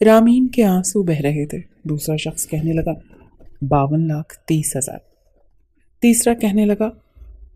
Ramen کے آنسو بہ رہے تھے۔ دوسرا شخص کہنے لگا 52,30,000۔ تیسرا کہنے لگا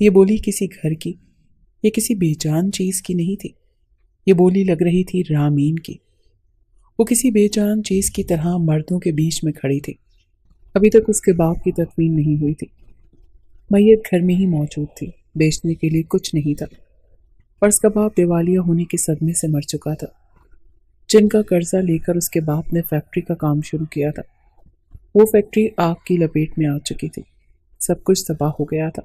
یہ بولی کسی گھر کی یا کسی بے جان چیز کی نہیں تھی، یہ بولی لگ رہی تھی رامین کی۔ وہ کسی بے جان چیز کی طرح مردوں کے بیچ میں کھڑی تھی۔ ابھی تک اس کے باپ کی تدفین نہیں ہوئی تھی، میت گھر میں ہی موجود تھی، بیچنے کے لیے کچھ نہیں تھا، اور اس کا باپ دیوالیہ ہونے کے صدمے سے مر چکا تھا۔ جن کا قرضہ لے کر اس کے باپ نے فیکٹری کا کام شروع کیا تھا، وہ فیکٹری آگ کی لپیٹ میں آ چکی تھی، سب کچھ تباہ ہو گیا تھا،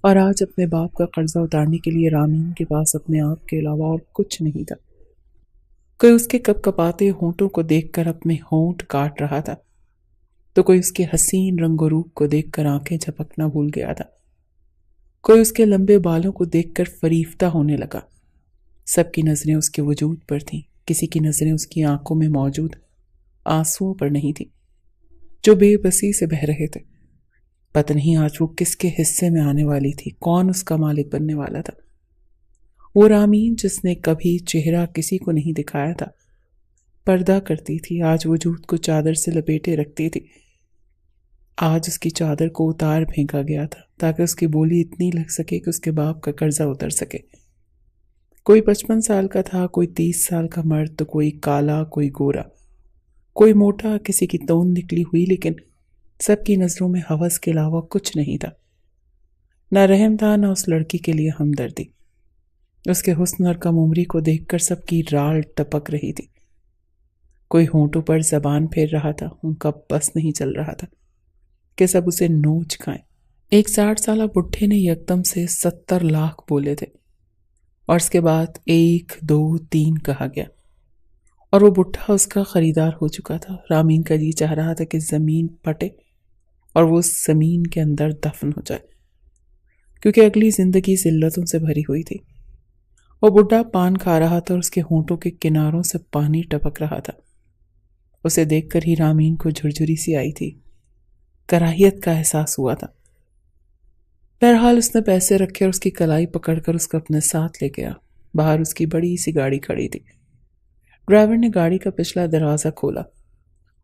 اور آج اپنے باپ کا قرضہ اتارنے کے لیے رامین کے پاس اپنے آپ کے علاوہ اور کچھ نہیں تھا۔ کوئی اس کے کپ کپاتے ہونٹوں کو دیکھ کر اپنے ہونٹ کاٹ رہا تھا، تو کوئی اس کے حسین رنگ و روپ کو دیکھ کر آنکھیں جھپکنا بھول گیا تھا، کوئی اس کے لمبے بالوں کو دیکھ کر فریفتہ ہونے لگا۔ سب کی نظریں اس کے وجود پر تھیں، کسی کی نظریں اس کی آنکھوں میں موجود آنسوؤں پر نہیں تھی جو بے بسی سے بہہ رہے تھے۔ پتہ نہیں آج وہ کس کے حصے میں آنے والی تھی، کون اس کا مالک بننے والا تھا۔ وہ رامین جس نے کبھی چہرہ کسی کو نہیں دکھایا تھا، پردہ کرتی تھی، آج وجود کو چادر سے لپیٹے رکھتی تھی۔ آج اس کی چادر کو اتار پھینکا گیا تھا تاکہ اس کی بولی اتنی لگ سکے کہ اس کے باپ کا قرضہ اتر سکے۔ کوئی 55 سال کا تھا، کوئی 30 سال کا مرد، تو کوئی کالا، کوئی گورا، کوئی موٹا، کسی کی توند نکلی ہوئی، لیکن سب کی نظروں میں ہوس کے علاوہ کچھ نہیں تھا۔ نہ رحم تھا، نہ اس لڑکی کے لیے ہمدردی۔ اس کے حسن اور کم عمری کو دیکھ کر سب کی رال ٹپک رہی تھی۔ کوئی ہونٹوں پر زبان پھیر رہا تھا، ان کا بس نہیں چل رہا تھا کہ سب اسے نوچ کھائیں۔ ایک 60 سالہ بڈھے نے یکدم سے 70 لاکھ بولے تھے، اور اس کے بعد 1 2 3 کہا گیا، اور وہ بڈھا اس کا خریدار ہو چکا تھا۔ رامین کا جی چاہ رہا تھا کہ زمین پھٹے اور وہ اس زمین کے اندر دفن ہو جائے، کیونکہ اگلی زندگی ذلتوں سے بھری ہوئی تھی۔ وہ بڈھا پان کھا رہا تھا اور اس کے ہونٹوں کے کناروں سے پانی ٹپک رہا تھا۔ اسے دیکھ کر ہی رامین کو جھرجھری سی آئی تھی، کراہیت کا احساس ہوا تھا۔ بہرحال اس نے پیسے رکھے اور اس کی کلائی پکڑ کر اس کو اپنے ساتھ لے گیا۔ باہر اس کی بڑی سی گاڑی کھڑی تھی۔ ڈرائیور نے گاڑی کا پچھلا دروازہ کھولا۔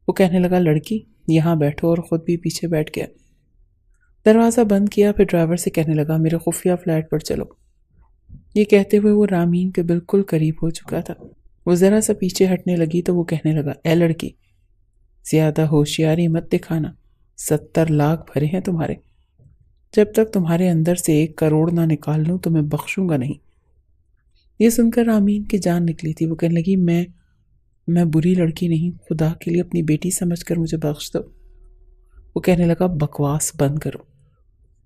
وہ کہنے لگا لڑکی یہاں بیٹھو، اور خود بھی پیچھے بیٹھ گیا۔ دروازہ بند کیا، پھر ڈرائیور سے کہنے لگا میرے خفیہ فلیٹ پر چلو۔ یہ کہتے ہوئے وہ رامین کے بالکل قریب ہو چکا تھا۔ وہ ذرا سا پیچھے ہٹنے لگی تو وہ کہنے لگا اے لڑکی زیادہ ہوشیاری مت دکھانا، 70 لاکھ بھرے ہیں تمہارے، جب تک تمہارے اندر سے 1 کروڑ نہ نکال لوں تو میں بخشوں گا نہیں۔ یہ سن کر رامین کی جان نکلی تھی۔ وہ کہنے لگی میں بری لڑکی نہیں، خدا کے لیے اپنی بیٹی سمجھ کر مجھے بخش دو۔ وہ کہنے لگا بکواس بند کرو،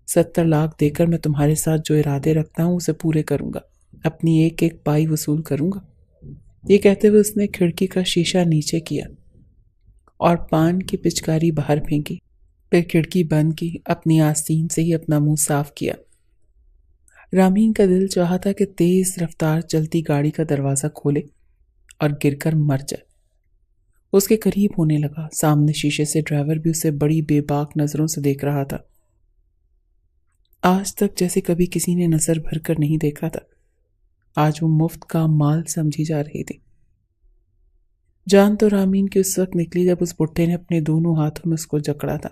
70 لاکھ دے کر میں تمہارے ساتھ جو ارادے رکھتا ہوں اسے پورے کروں گا، اپنی 1 پائی وصول کروں گا۔ یہ کہتے ہوئے اس نے کھڑکی کا شیشہ نیچے کیا اور پان کی پچکاری باہر پھینکی، پھر کھڑکی بند کی، اپنی آستین سے ہی اپنا منہ صاف کیا۔ رامین کا دل چاہا تھا کہ تیز رفتار چلتی گاڑی کا دروازہ کھولے اور گر کر مر جائے۔ اس کے قریب ہونے لگا، سامنے شیشے سے ڈرائیور بھی اسے بڑی بے باک نظروں سے دیکھ رہا تھا، آج تک جیسے کبھی کسی نے نظر بھر کر نہیں دیکھا تھا۔ آج وہ مفت کا مال سمجھی جا رہی تھی۔ جان تو رامین کی اس وقت نکلی جب اس بڈھے نے اپنے دونوں ہاتھوں میں اس کو جکڑا تھا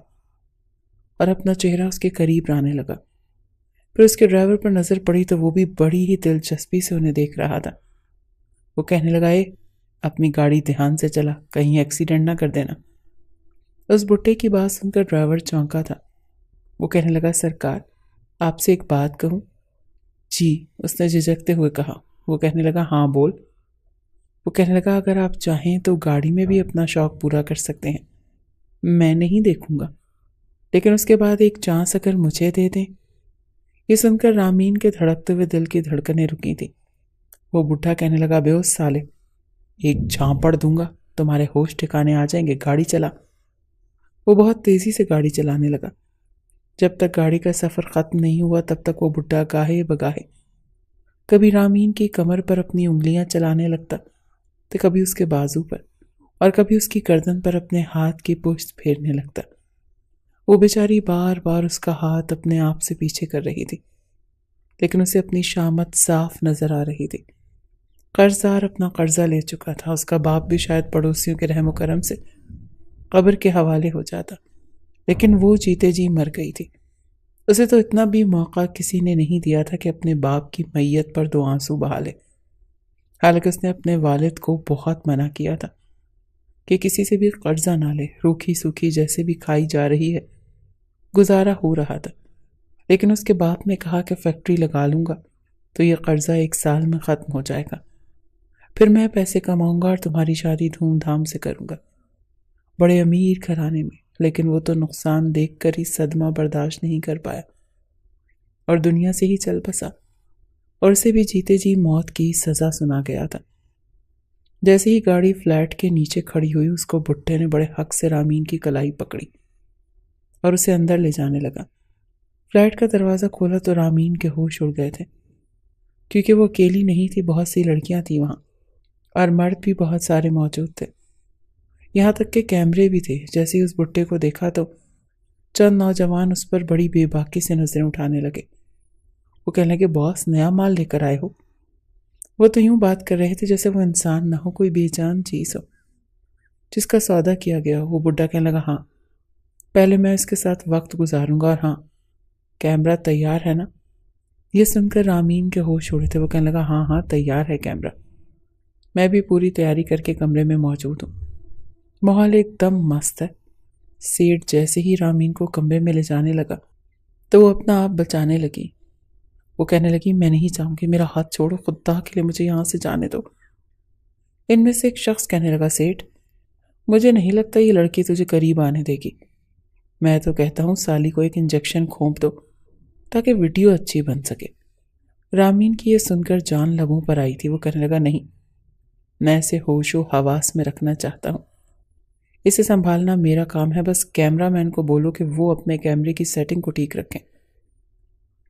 اور اپنا چہرہ اس کے قریب لانے لگا۔ پھر اس کے ڈرائیور پر نظر پڑی تو وہ بھی بڑی ہی دلچسپی سے انہیں دیکھ رہا تھا۔ وہ کہنے لگا اپنی گاڑی دھیان سے چلا، کہیں ایکسیڈنٹ نہ کر دینا۔ اس بڈھے کی بات سن کر ڈرائیور چونکا تھا۔ وہ کہنے لگا سرکار آپ سے ایک بات کہوں؟ جی، اس نے جھجکتے ہوئے کہا۔ وہ کہنے لگا ہاں بول۔ وہ کہنے لگا اگر آپ چاہیں تو گاڑی میں بھی اپنا شوق پورا کر سکتے ہیں، میں نہیں دیکھوں گا، لیکن اس کے بعد ایک چانس اگر مجھے دے دیں۔ یہ سن کر رامین کے دھڑکتے ہوئے دل کی دھڑکنیں رکی تھی۔ وہ بڈھا کہنے لگا بے ہوش سالے، ایک جھانپڑ دوں گا، تمہارے ہوش ٹھکانے آ جائیں گے، گاڑی چلا۔ وہ بہت تیزی سے گاڑی چلانے لگا۔ جب تک گاڑی کا سفر ختم نہیں ہوا تب تک وہ بڈھا گاہے بگاہے کبھی رامین کی کمر پر اپنی انگلیاں چلانے لگتا تو کبھی اس کے بازو پر، اور کبھی اس کی گردن پر اپنے ہاتھ کی پشت پھیرنے لگتا۔ وہ بیچاری بار بار اس کا ہاتھ اپنے آپ سے پیچھے کر رہی تھی، لیکن اسے اپنی شامت صاف نظر آ رہی تھی۔ قرضدار اپنا قرضہ لے چکا تھا، اس کا باپ بھی شاید پڑوسیوں کے رحم و کرم سے قبر کے حوالے ہو جاتا، لیکن وہ جیتے جی مر گئی تھی۔ اسے تو اتنا بھی موقع کسی نے نہیں دیا تھا کہ اپنے باپ کی میت پر 2 آنسو بہا لے، حالانکہ اس نے اپنے والد کو بہت منع کیا تھا کہ کسی سے بھی قرضہ نہ لے، روکھی سوکھی جیسے بھی کھائی جا رہی ہے گزارا ہو رہا تھا، لیکن اس کے باپ نے کہا کہ فیکٹری لگا لوں گا تو یہ قرضہ 1 سال میں ختم ہو جائے گا، پھر میں پیسے کماؤں گا اور تمہاری شادی دھوم دھام سے کروں گا، بڑے امیر گھرانے میں۔ لیکن وہ تو نقصان دیکھ کر ہی صدمہ برداشت نہیں کر پایا اور دنیا سے ہی چل بسا، اور اسے بھی جیتے جی موت کی سزا سنا گیا تھا۔ جیسے ہی گاڑی فلیٹ کے نیچے کھڑی ہوئی، اس کو بھٹے نے بڑے حق سے رامین کی کلائی پکڑی اور اسے اندر لے جانے لگا۔ فلیٹ کا دروازہ کھولا تو رامین کے ہوش اڑ گئے تھے، کیونکہ وہ اکیلی نہیں تھی، بہت سی لڑکیاں تھیں وہاں اور مرد بھی بہت سارے موجود تھے، یہاں تک کہ کیمرے بھی تھے۔ جیسے ہی اس بھٹے کو دیکھا تو چند نوجوان اس پر بڑی بے باکی سے نظریں اٹھانے لگے۔ وہ کہنے لگے، باس نیا مال لے کر آئے ہو؟ وہ تو یوں بات کر رہے تھے جیسے وہ انسان نہ ہو، کوئی بے جان چیز ہو جس کا سودا کیا گیا ہو۔ وہ بڈھا کہنے لگا، ہاں پہلے میں اس کے ساتھ وقت گزاروں گا، اور ہاں کیمرہ تیار ہے نا؟ یہ سن کر رامین کے ہوش اڑے تھے۔ وہ کہنے لگا، ہاں ہاں تیار ہے کیمرہ، میں بھی پوری تیاری کر کے کمرے میں موجود ہوں، ماحول ایک دم مست ہے۔ سیٹ جیسے ہی رامین کو کمرے میں لے جانے لگا تو وہ اپنا آپ بچانے لگی۔ وہ کہنے لگی، میں نہیں چاہوں گی، میرا ہاتھ چھوڑو، خدا کے لیے مجھے یہاں سے جانے دو۔ ان میں سے ایک شخص کہنے لگا، سیٹ مجھے نہیں لگتا یہ لڑکی تجھے قریب آنے دے گی، میں تو کہتا ہوں سالی کو ایک انجیکشن کھونپ دو تاکہ ویڈیو اچھی بن سکے۔ رامین کی یہ سن کر جان لبوں پر آئی تھی۔ وہ کہنے لگا، نہیں، میں اسے ہوش و حواس میں رکھنا چاہتا ہوں، اسے سنبھالنا میرا کام ہے، بس کیمرہ مین کو بولو کہ وہ اپنے کیمرے کی سیٹنگ کو ٹھیک رکھیں۔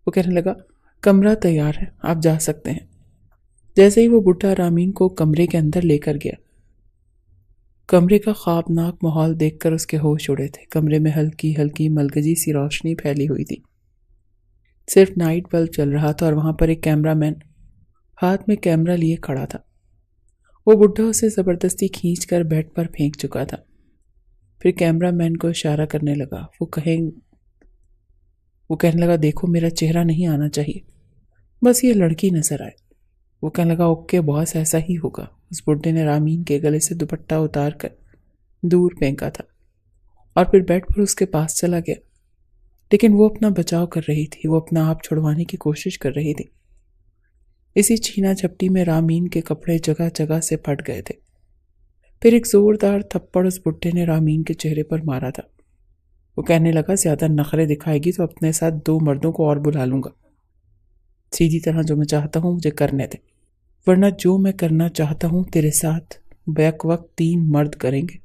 وہ کہنے لگا، کمرہ تیار ہے، آپ جا سکتے ہیں۔ جیسے ہی وہ بڈھا رامین کو کمرے کے اندر لے کر گیا، کمرے کا خوابناک ماحول دیکھ کر اس کے ہوش اڑے تھے۔ کمرے میں ہلکی ہلکی ملگجی سی روشنی پھیلی ہوئی تھی، صرف نائٹ بلب چل رہا تھا، اور وہاں پر ایک کیمرہ مین ہاتھ میں کیمرہ لیے کھڑا تھا۔ وہ بڈھا اسے زبردستی کھینچ کر بیڈ پر پھینک چکا تھا، پھر کیمرہ مین کو اشارہ کرنے لگا۔ وہ کہنے لگا، دیکھو میرا چہرہ نہیں آنا چاہیے، بس یہ لڑکی نظر آئے۔ وہ کہنے لگا، اوکے باس، ایسا ہی ہوگا۔ اس بڈھے نے رامین کے گلے سے دوپٹہ اتار کر دور پھینکا تھا اور پھر بیڈ پر اس کے پاس چلا گیا، لیکن وہ اپنا بچاؤ کر رہی تھی، وہ اپنا آپ چھڑوانے کی کوشش کر رہی تھی۔ اسی چھینا جھپٹی میں رامین کے کپڑے جگہ جگہ سے پھٹ گئے تھے۔ پھر ایک زوردار تھپڑ اس بڈھے نے رامین کے چہرے پر مارا تھا۔ وہ کہنے لگا، زیادہ نخرے دکھائے گی تو اپنے ساتھ 2 مردوں کو اور بلا لوں گا، سیدھی طرح جو میں چاہتا ہوں مجھے کرنے دے، ورنہ جو میں کرنا چاہتا ہوں تیرے ساتھ بیک وقت 3 مرد کریں گے۔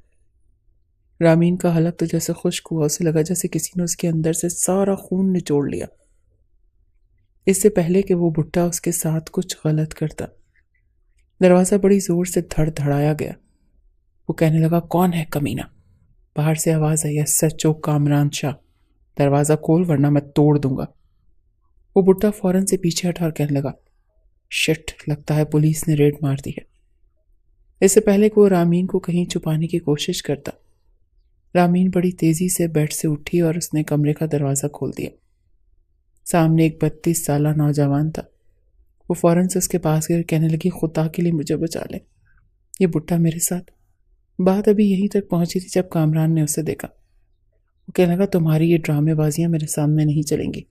رامین کا حلق تو جیسے خشک ہوا، اسے لگا جیسے کسی نے اس کے اندر سے سارا خون نچوڑ لیا۔ اس سے پہلے کہ وہ بڈھا اس کے ساتھ کچھ غلط کرتا، دروازہ بڑی زور سے دھڑ دھڑایا گیا۔ وہ کہنے لگا، کون ہے کمینہ؟ باہر سے آواز آئی، SHO کامران شاہ، دروازہ کھول ورنہ میں توڑ دوں گا۔ وہ بڈھا فوراً سے پیچھے ہٹا اور کہنے لگا، شٹ، لگتا ہے پولیس نے ریڈ مار دی ہے۔ اس سے پہلے کہ وہ رامین کو کہیں چھپانے کی کوشش کرتا، رامین بڑی تیزی سے بیڈ سے اٹھی اور اس نے کمرے کا دروازہ کھول دیا۔ سامنے ایک 32 سالہ نوجوان تھا۔ وہ فوراً سے اس کے پاس گئے، کہنے لگی، خدا کے لیے مجھے بچا لیں، یہ بڈھا میرے ساتھ۔ بات ابھی یہیں تک پہنچی تھی جب کامران نے اسے دیکھا۔ وہ کہنے لگا، تمہاری یہ ڈرامے بازیاں میرے سامنے نہیں چلیں گی۔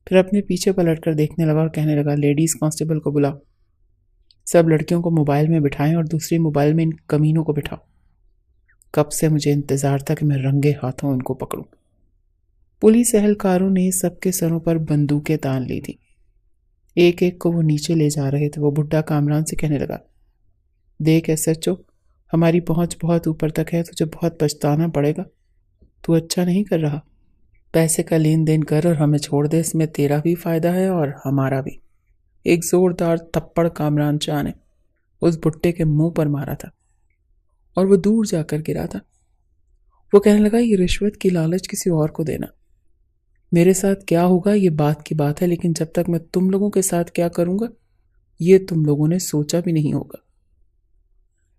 پھر اپنے پیچھے پلٹ کر دیکھنے لگا اور کہنے لگا، لیڈیز کانسٹیبل کو بلاؤ، سب لڑکیوں کو موبائل میں بٹھائیں اور دوسری موبائل میں ان کمینوں کو بٹھاؤ۔ کب سے مجھے انتظار تھا کہ میں رنگے ہاتھوں ان کو پکڑوں۔ پولیس اہلکاروں نے سب کے سروں پر بندوقیں تان لی تھی، ایک ایک کو وہ نیچے لے جا رہے تھے۔ وہ بڈھا کامران سے کہنے لگا، دیکھ SHO، ہماری پہنچ بہت اوپر تک ہے، تجھے بہت پچھتانا پڑے گا، تو اچھا نہیں کر رہا، پیسے کا لین دین کر اور ہمیں چھوڑ دے، اس میں تیرا بھی فائدہ ہے اور ہمارا بھی۔ ایک زوردار تھپڑ کامران شاہ نے اس بڈھے کے منہ پر مارا تھا اور وہ دور جا کر گرا تھا۔ وہ کہنے لگا، یہ رشوت کی لالچ کسی اور کو دینا، میرے ساتھ کیا ہوگا یہ بات کی بات ہے، لیکن جب تک میں تم لوگوں کے ساتھ کیا کروں گا یہ تم لوگوں نے سوچا بھی نہیں ہوگا۔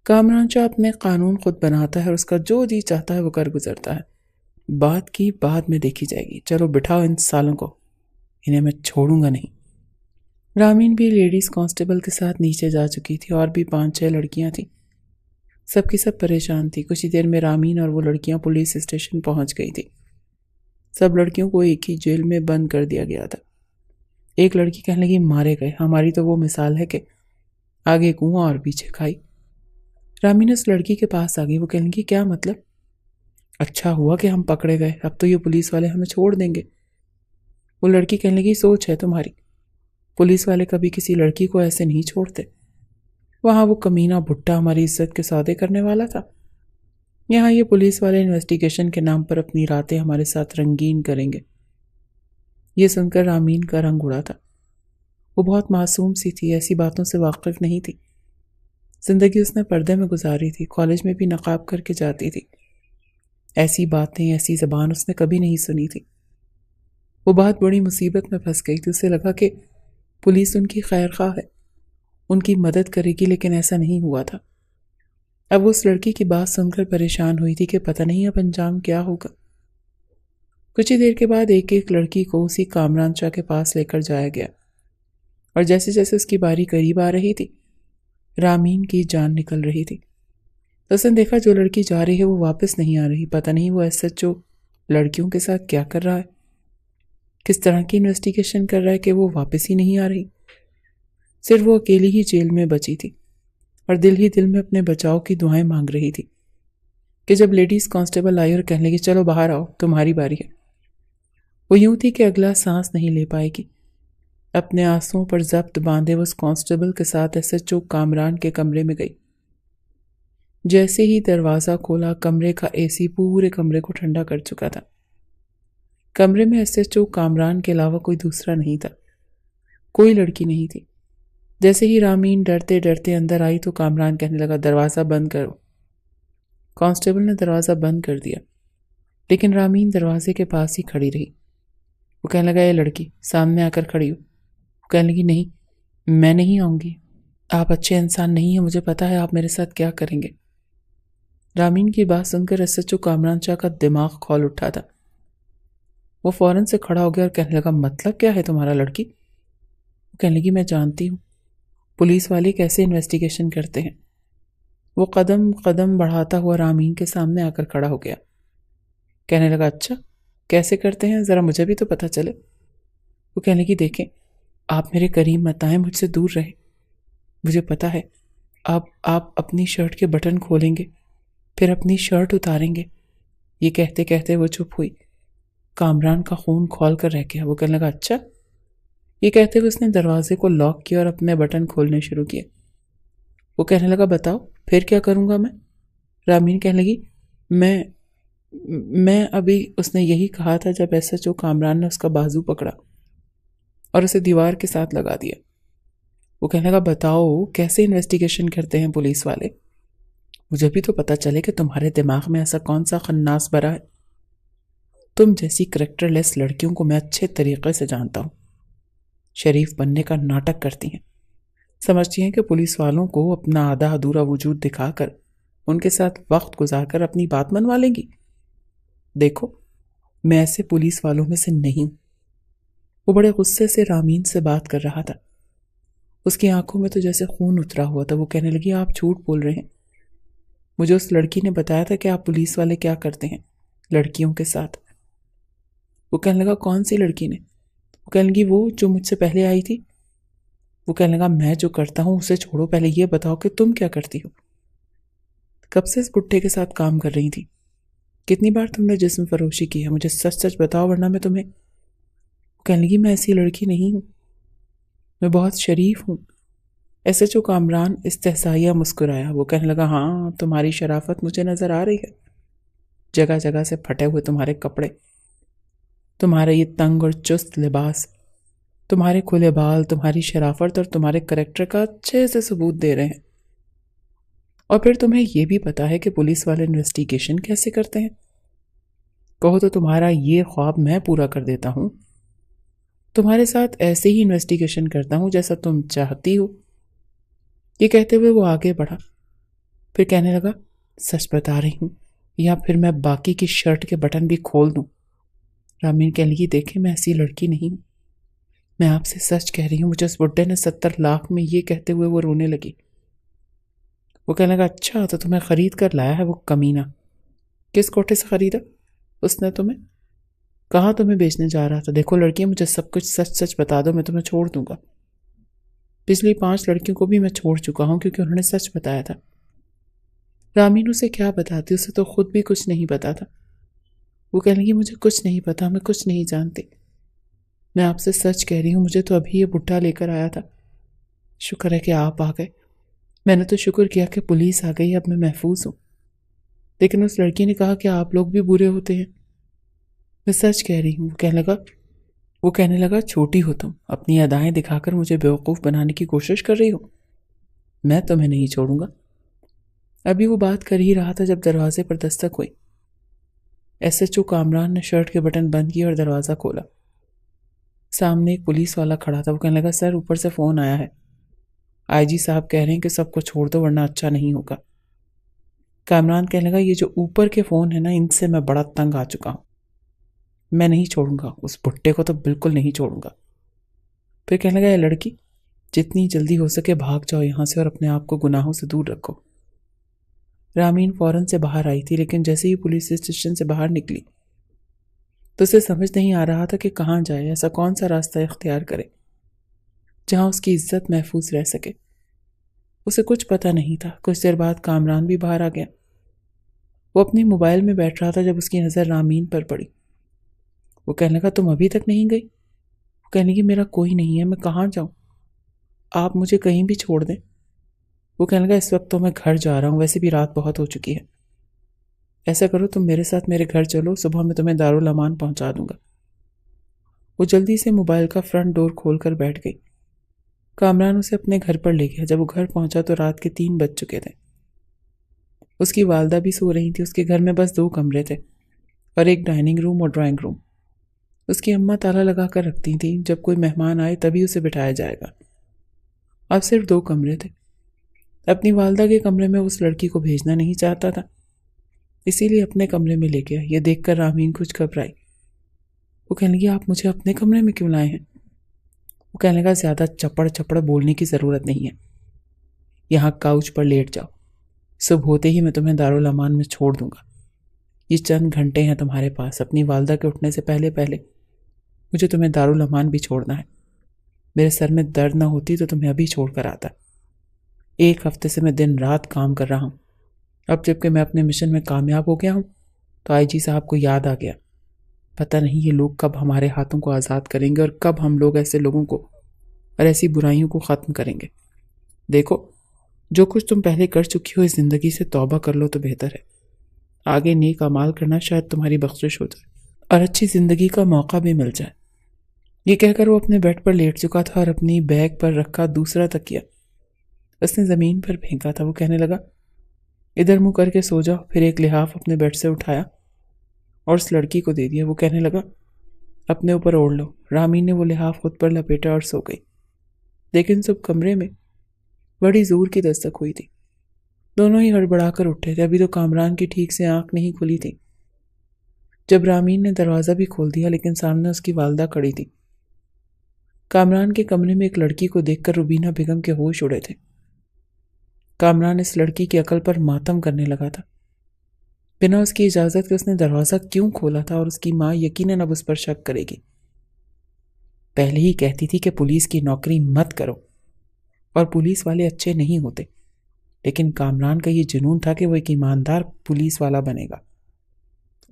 کامران شاہ اپنے قانون خود بناتا ہے اور اس کا جو جی چاہتا ہے وہ کر گزرتا ہے۔ بات کی بعد میں دیکھی جائے گی، چلو بٹھاؤ ان سالوں کو، انہیں میں چھوڑوں گا نہیں۔ رامین بھی لیڈیز کانسٹیبل کے ساتھ نیچے جا چکی تھی، اور بھی 5-6 لڑکیاں تھیں۔ سب کی سب پریشان تھی۔ کچھ ہی دیر میں رامین اور وہ لڑکیاں پولیس اسٹیشن پہنچ گئی تھی۔ سب لڑکیوں کو ایک ہی جیل میں بند کر دیا گیا تھا۔ ایک لڑکی کہنے لگی مارے گئے، ہماری تو وہ مثال ہے کہ آگے کنواں اور پیچھے کھائی۔ رامین اس لڑکی کے پاس آ گئی، وہ کہنے لگی کیا مطلب؟ اچھا ہوا کہ ہم پکڑے گئے، اب تو یہ پولیس والے ہمیں چھوڑ دیں گے۔ وہ لڑکی کہنے لگی سوچ ہے تمہاری، پولیس والے کبھی کسی لڑکی کو ایسے نہیں چھوڑتے۔ وہاں وہ کمینہ بھٹا ہماری عزت کے سودے کرنے والا تھا، یہاں یہ پولیس والے انویسٹیگیشن کے نام پر اپنی راتیں ہمارے ساتھ رنگین کریں گے۔ یہ سن کر رامین کا رنگ اڑا تھا۔ وہ بہت معصوم سی تھی، ایسی باتوں سے واقف نہیں تھی۔ زندگی اس نے پردے میں گزاری تھی، کالج میں بھی نقاب کر کے جاتی تھی۔ ایسی باتیں، ایسی زبان اس نے کبھی نہیں سنی تھی۔ وہ بہت بڑی مصیبت میں پھنس گئی تھی۔ اسے لگا کہ پولیس ان کی خیر خواہ ہے، ان کی مدد کرے گی، لیکن ایسا نہیں ہوا تھا۔ اب وہ اس لڑکی کی بات سن کر پریشان ہوئی تھی کہ پتہ نہیں اب انجام کیا ہوگا۔ کچھ ہی دیر کے بعد ایک ایک لڑکی کو اسی کامران شاہ کے پاس لے کر جایا گیا، اور جیسے جیسے اس کی باری قریب آ رہی تھی رامین کی جان نکل رہی تھی۔ تو اس نے دیکھا جو لڑکی جا رہی ہے وہ واپس نہیں آ رہی، پتہ نہیں وہ SHO لڑکیوں کے ساتھ کیا کر رہا ہے، کس طرح کی انویسٹیگیشن کر رہا ہے کہ وہ واپس ہی نہیں آ رہی۔ صرف وہ اکیلی ہی جیل میں بچی تھی، اور دل ہی دل میں اپنے بچاؤ کی دعائیں مانگ رہی تھی کہ جب لیڈیز کانسٹیبل آئی اور کہنے لگی چلو باہر آؤ تمہاری باری ہے، وہ یوں تھی کہ اگلا سانس نہیں لے پائے گی۔ اپنے آنسوؤں پر ضبط باندھے وہ اس کانسٹیبل کے ساتھ SHO کامران کے کمرے میں گئی۔ جیسے ہی دروازہ کھولا، کمرے کا AC پورے کمرے کو ٹھنڈا کر چکا تھا۔ کمرے میں SHO کامران کے علاوہ کوئی دوسرا نہیں تھا، کوئی لڑکی نہیں تھی۔ جیسے ہی رامین ڈرتے ڈرتے اندر آئی تو کامران کہنے لگا دروازہ بند کرو۔ کانسٹیبل نے دروازہ بند کر دیا، لیکن رامین دروازے کے پاس ہی کھڑی رہی۔ وہ کہنے لگا یہ لڑکی سامنے آ کر کھڑی ہو۔ وہ کہنے لگی نہیں، میں نہیں آؤں گی، آپ اچھے انسان نہیں ہیں، مجھے پتا ہے آپ میرے ساتھ کیا کریں گے۔ رامین کی بات سن کر SHO کامران شاہ کا دماغ کھول اٹھا تھا۔ وہ فوراً سے کھڑا ہو گیا اور کہنے لگا مطلب کیا ہے تمہارا لڑکی؟ وہ کہنے لگی میں جانتی ہوں پولیس والے کیسے انویسٹیگیشن کرتے ہیں۔ وہ قدم قدم بڑھاتا ہوا رامین کے سامنے آ کر کھڑا ہو گیا، کہنے لگا اچھا کیسے کرتے ہیں، ذرا مجھے بھی تو پتہ چلے۔ وہ کہنے لگی دیکھیں آپ میرے قریب مت آئیں، مجھ سے دور رہیں، مجھے پتہ ہے آپ اپنی شرٹ کے بٹن کھولیں گے پھر اپنی شرٹ اتاریں گے۔ یہ کہتے کہتے وہ چپ ہوئی۔ کامران کا خون کھول کر رہ گیا۔ وہ کہنے لگا اچھا، یہ کہتے ہوئے اس نے دروازے کو لاک کیا اور اپنے بٹن کھولنے شروع کیے۔ وہ کہنے لگا بتاؤ پھر کیا کروں گا میں؟ رامین کہنے لگی میں ابھی اس نے یہی کہا تھا جب SHO کامران نے اس کا بازو پکڑا اور اسے دیوار کے ساتھ لگا دیا۔ وہ کہنے لگا بتاؤ کیسے انویسٹیگیشن کرتے ہیں پولیس والے، مجھے بھی تو پتہ چلے کہ تمہارے دماغ میں ایسا کون سا خناس بھرا ہے۔ تم جیسی کریکٹر لیس لڑکیوں کو میں اچھے طریقے سے جانتا ہوں، شریف بننے کا ناٹک کرتی ہیں، سمجھتی ہیں کہ پولیس والوں کو اپنا آدھا ادھورا وجود دکھا کر ان کے ساتھ وقت گزار کر اپنی بات منوا لیں گی۔ دیکھو میں ایسے پولیس والوں میں سے نہیں ہوں۔ وہ بڑے غصے سے رامین سے بات کر رہا تھا، اس کی آنکھوں میں تو جیسے خون اترا ہوا تھا۔ وہ کہنے لگی آپ جھوٹ بول رہے ہیں، مجھے اس لڑکی نے بتایا تھا کہ آپ پولیس والے کیا کرتے ہیں لڑکیوں کے ساتھ۔ وہ کہنے لگا کون سی لڑکی نے؟ وہ کہنے لگی وہ جو مجھ سے پہلے آئی تھی۔ وہ کہنے لگا میں جو کرتا ہوں اسے چھوڑو، پہلے یہ بتاؤ کہ تم کیا کرتی ہو، کب سے اس بڈھے کے ساتھ کام کر رہی تھی، کتنی بار تم نے جسم فروشی کی ہے، مجھے سچ سچ بتاؤ ورنہ میں تمہیں۔ وہ کہنے لگی میں ایسی لڑکی نہیں ہوں، میں بہت شریف ہوں۔ SHO کامران استحصائیہ مسکرایا۔ وہ کہنے لگا ہاں تمہاری شرافت مجھے نظر آ رہی ہے، جگہ جگہ سے پھٹے ہوئے تمہارے کپڑے، تمہارے یہ تنگ اور چست لباس، تمہارے کھلے بال تمہاری شرافت اور تمہارے کریکٹر کا اچھے سے ثبوت دے رہے ہیں۔ اور پھر تمہیں یہ بھی پتا ہے کہ پولیس والے انویسٹیگیشن کیسے کرتے ہیں، کہو تو تمہارا یہ خواب میں پورا کر دیتا ہوں، تمہارے ساتھ ایسے ہی انویسٹیگیشن کرتا ہوں جیسا تم چاہتی ہو یہ کہتے ہوئے وہ آگے بڑھا، پھر کہنے لگا سچ بتا رہی ہوں یا پھر میں باقی کی شرٹ کے بٹن بھی کھول دوں۔ رامین کہنے لگی دیکھیں میں ایسی لڑکی نہیں ہوں، میں آپ سے سچ کہہ رہی ہوں، مجھے اس بڈھے نے 70 لاکھ میں، یہ کہتے ہوئے وہ رونے لگی۔ وہ کہنے لگا اچھا تو تمہیں خرید کر لایا ہے وہ کمینہ؟ کس کوٹھے سے خریدا اس نے تمہیں؟ کہاں تمہیں بیچنے جا رہا تھا؟ دیکھو لڑکی مجھے سب کچھ سچ سچ بتا دو، میں تمہیں چھوڑ دوں گا۔ پچھلی 5 لڑکیوں کو بھی میں چھوڑ چکا ہوں کیونکہ انہوں نے سچ بتایا تھا۔ رامین اسے کیا بتاتی، اسے تو خود بھی کچھ نہیں پتا تھا۔ وہ کہنے لگی مجھے کچھ نہیں پتا، میں کچھ نہیں جانتی، میں آپ سے سچ کہہ رہی ہوں، مجھے تو ابھی یہ بڈھا لے کر آیا تھا۔ شکر ہے کہ آپ آ گئے، میں نے تو شکر کیا کہ پولیس آ گئی، اب میں محفوظ ہوں۔ لیکن اس لڑکی نے کہا کہ آپ لوگ بھی برے ہوتے ہیں۔ میں سچ کہہ رہی ہوں، وہ کہنے لگا چھوٹی ہو تم، اپنی ادائیں دکھا کر مجھے بیوقوف بنانے کی کوشش کر رہی ہو، میں تمہیں نہیں چھوڑوں گا۔ ابھی وہ بات کر ہی رہا تھا جب دروازے پر دستک ہوئی۔ ایس ایچ او کامران نے شرٹ کے بٹن بند کیے اور دروازہ کھولا۔ سامنے ایک پولیس والا کھڑا تھا۔ وہ کہنے لگا سر اوپر سے فون آیا ہے، آئی جی صاحب کہہ رہے ہیں کہ سب کو چھوڑ دو ورنہ اچھا نہیں ہوگا۔ کامران کہنے لگا یہ جو اوپر کے فون ہے نا، ان سے میں بڑا تنگ آ چکا ہوں، میں نہیں چھوڑوں گا، اس بھٹے کو تو بالکل نہیں چھوڑوں گا۔ پھر کہنے لگا یہ لڑکی جتنی جلدی ہو سکے بھاگ جاؤ یہاں سے اور اپنے آپ کو گناہوں سے دور رکھو۔ رامین فوراً سے باہر آئی تھی، لیکن جیسے ہی پولیس اسٹیشن سے باہر نکلی تو اسے سمجھ نہیں آ رہا تھا کہ کہاں جائے، ایسا کون سا راستہ اختیار کرے جہاں اس کی عزت محفوظ رہ سکے۔ اسے کچھ پتہ نہیں تھا۔ کچھ دیر بعد کامران بھی باہر آ گیا۔ وہ اپنی موبائل میں بیٹھ رہا تھا جب اس کی نظر رامین پر پڑی۔ وہ کہنے لگا تم ابھی تک نہیں گئی؟ وہ کہنے لگی میرا کوئی نہیں ہے، میں کہاں جاؤں، آپ مجھے کہیں بھی چھوڑ دیں۔ وہ کہنے لگا اس وقت تو میں گھر جا رہا ہوں، ویسے بھی رات بہت ہو چکی ہے، ایسا کرو تم میرے ساتھ میرے گھر چلو، صبح میں تمہیں دارالامان پہنچا دوں گا۔ وہ جلدی سے موبائل کا فرنٹ ڈور کھول کر بیٹھ گئی۔ کامران اسے اپنے گھر پر لے گیا۔ جب وہ گھر پہنچا تو رات کے 3 بج چکے تھے۔ اس کی والدہ بھی سو رہی تھی۔ اس کے گھر میں بس 2 کمرے تھے اور ایک ڈائننگ روم اور ڈرائنگ روم۔ اس کی اماں تالا لگا کر رکھتی تھیں، جب کوئی مہمان آئے تبھی اسے بٹھایا جائے گا۔ اب صرف 2 کمرے تھے۔ اپنی والدہ کے کمرے میں اس لڑکی کو بھیجنا نہیں چاہتا تھا، اسی لیے اپنے کمرے میں لے گیا۔ یہ دیکھ کر رامین کچھ گھبرائی۔ وہ کہنے لگی آپ مجھے اپنے کمرے میں کیوں لائے ہیں؟ وہ کہنے لگا زیادہ چپڑ بولنے کی ضرورت نہیں ہے، یہاں کاؤچ پر لیٹ جاؤ، صبح ہوتے ہی میں تمہیں دارالامان میں چھوڑ دوں گا۔ یہ چند گھنٹے ہیں تمہارے پاس، اپنی والدہ کے اٹھنے سے پہلے مجھے تمہیں دارالامان بھی چھوڑنا ہے۔ میرے سر میں درد نہ ہوتی تو تمہیں ابھی چھوڑ کر آتا۔ 1 ہفتے سے میں دن رات کام کر رہا ہوں، اب جب کہ میں اپنے مشن میں کامیاب ہو گیا ہوں تو آئی جی صاحب کو یاد آ گیا، پتہ نہیں یہ لوگ کب ہمارے ہاتھوں کو آزاد کریں گے اور کب ہم لوگ ایسے لوگوں کو اور ایسی برائیوں کو ختم کریں گے۔ دیکھو جو کچھ تم پہلے کر چکی ہو، اس زندگی سے توبہ کر لو تو بہتر ہے، آگے نیک اعمال کرنا شاید تمہاری بخشش ہو جائے اور اچھی زندگی کا موقع بھی مل جائے۔ یہ کہہ کر وہ اپنے بیڈ پر لیٹ چکا تھا اور اپنی بیگ پر رکھا دوسرا تکیہ اس نے زمین پر پھینکا تھا۔ وہ کہنے لگا ادھر منہ کر کے سو جاؤ۔ پھر ایک لحاف اپنے بیڈ سے اٹھایا اور اس لڑکی کو دے دیا۔ وہ کہنے لگا اپنے اوپر اوڑھ لو۔ رامین نے وہ لحاف خود پر لپیٹا اور سو گئی۔ لیکن سب کمرے میں بڑی زور کی دستک ہوئی تھی۔ دونوں ہی ہڑبڑا کر اٹھے تھے۔ ابھی تو کامران کی ٹھیک سے آنکھ نہیں کھلی تھی جب رامین نے دروازہ بھی کھول دیا، لیکن سامنے اس کی والدہ کھڑی تھی۔ کامران کے کمرے میں ایک لڑکی کو دیکھ کر روبینہ بیگم کے ہوش اڑے تھے۔ کامران اس لڑکی کی عقل پر ماتم کرنے لگا تھا۔ بنا اس کی اجازت کے اس نے دروازہ کیوں کھولا تھا، اور اس کی ماں یقیناً اب اس پر شک کرے گی۔ پہلے ہی کہتی تھی کہ پولیس کی نوکری مت کرو اور پولیس والے اچھے نہیں ہوتے، لیکن کامران کا یہ جنون تھا کہ وہ ایک ایماندار پولیس والا بنے گا،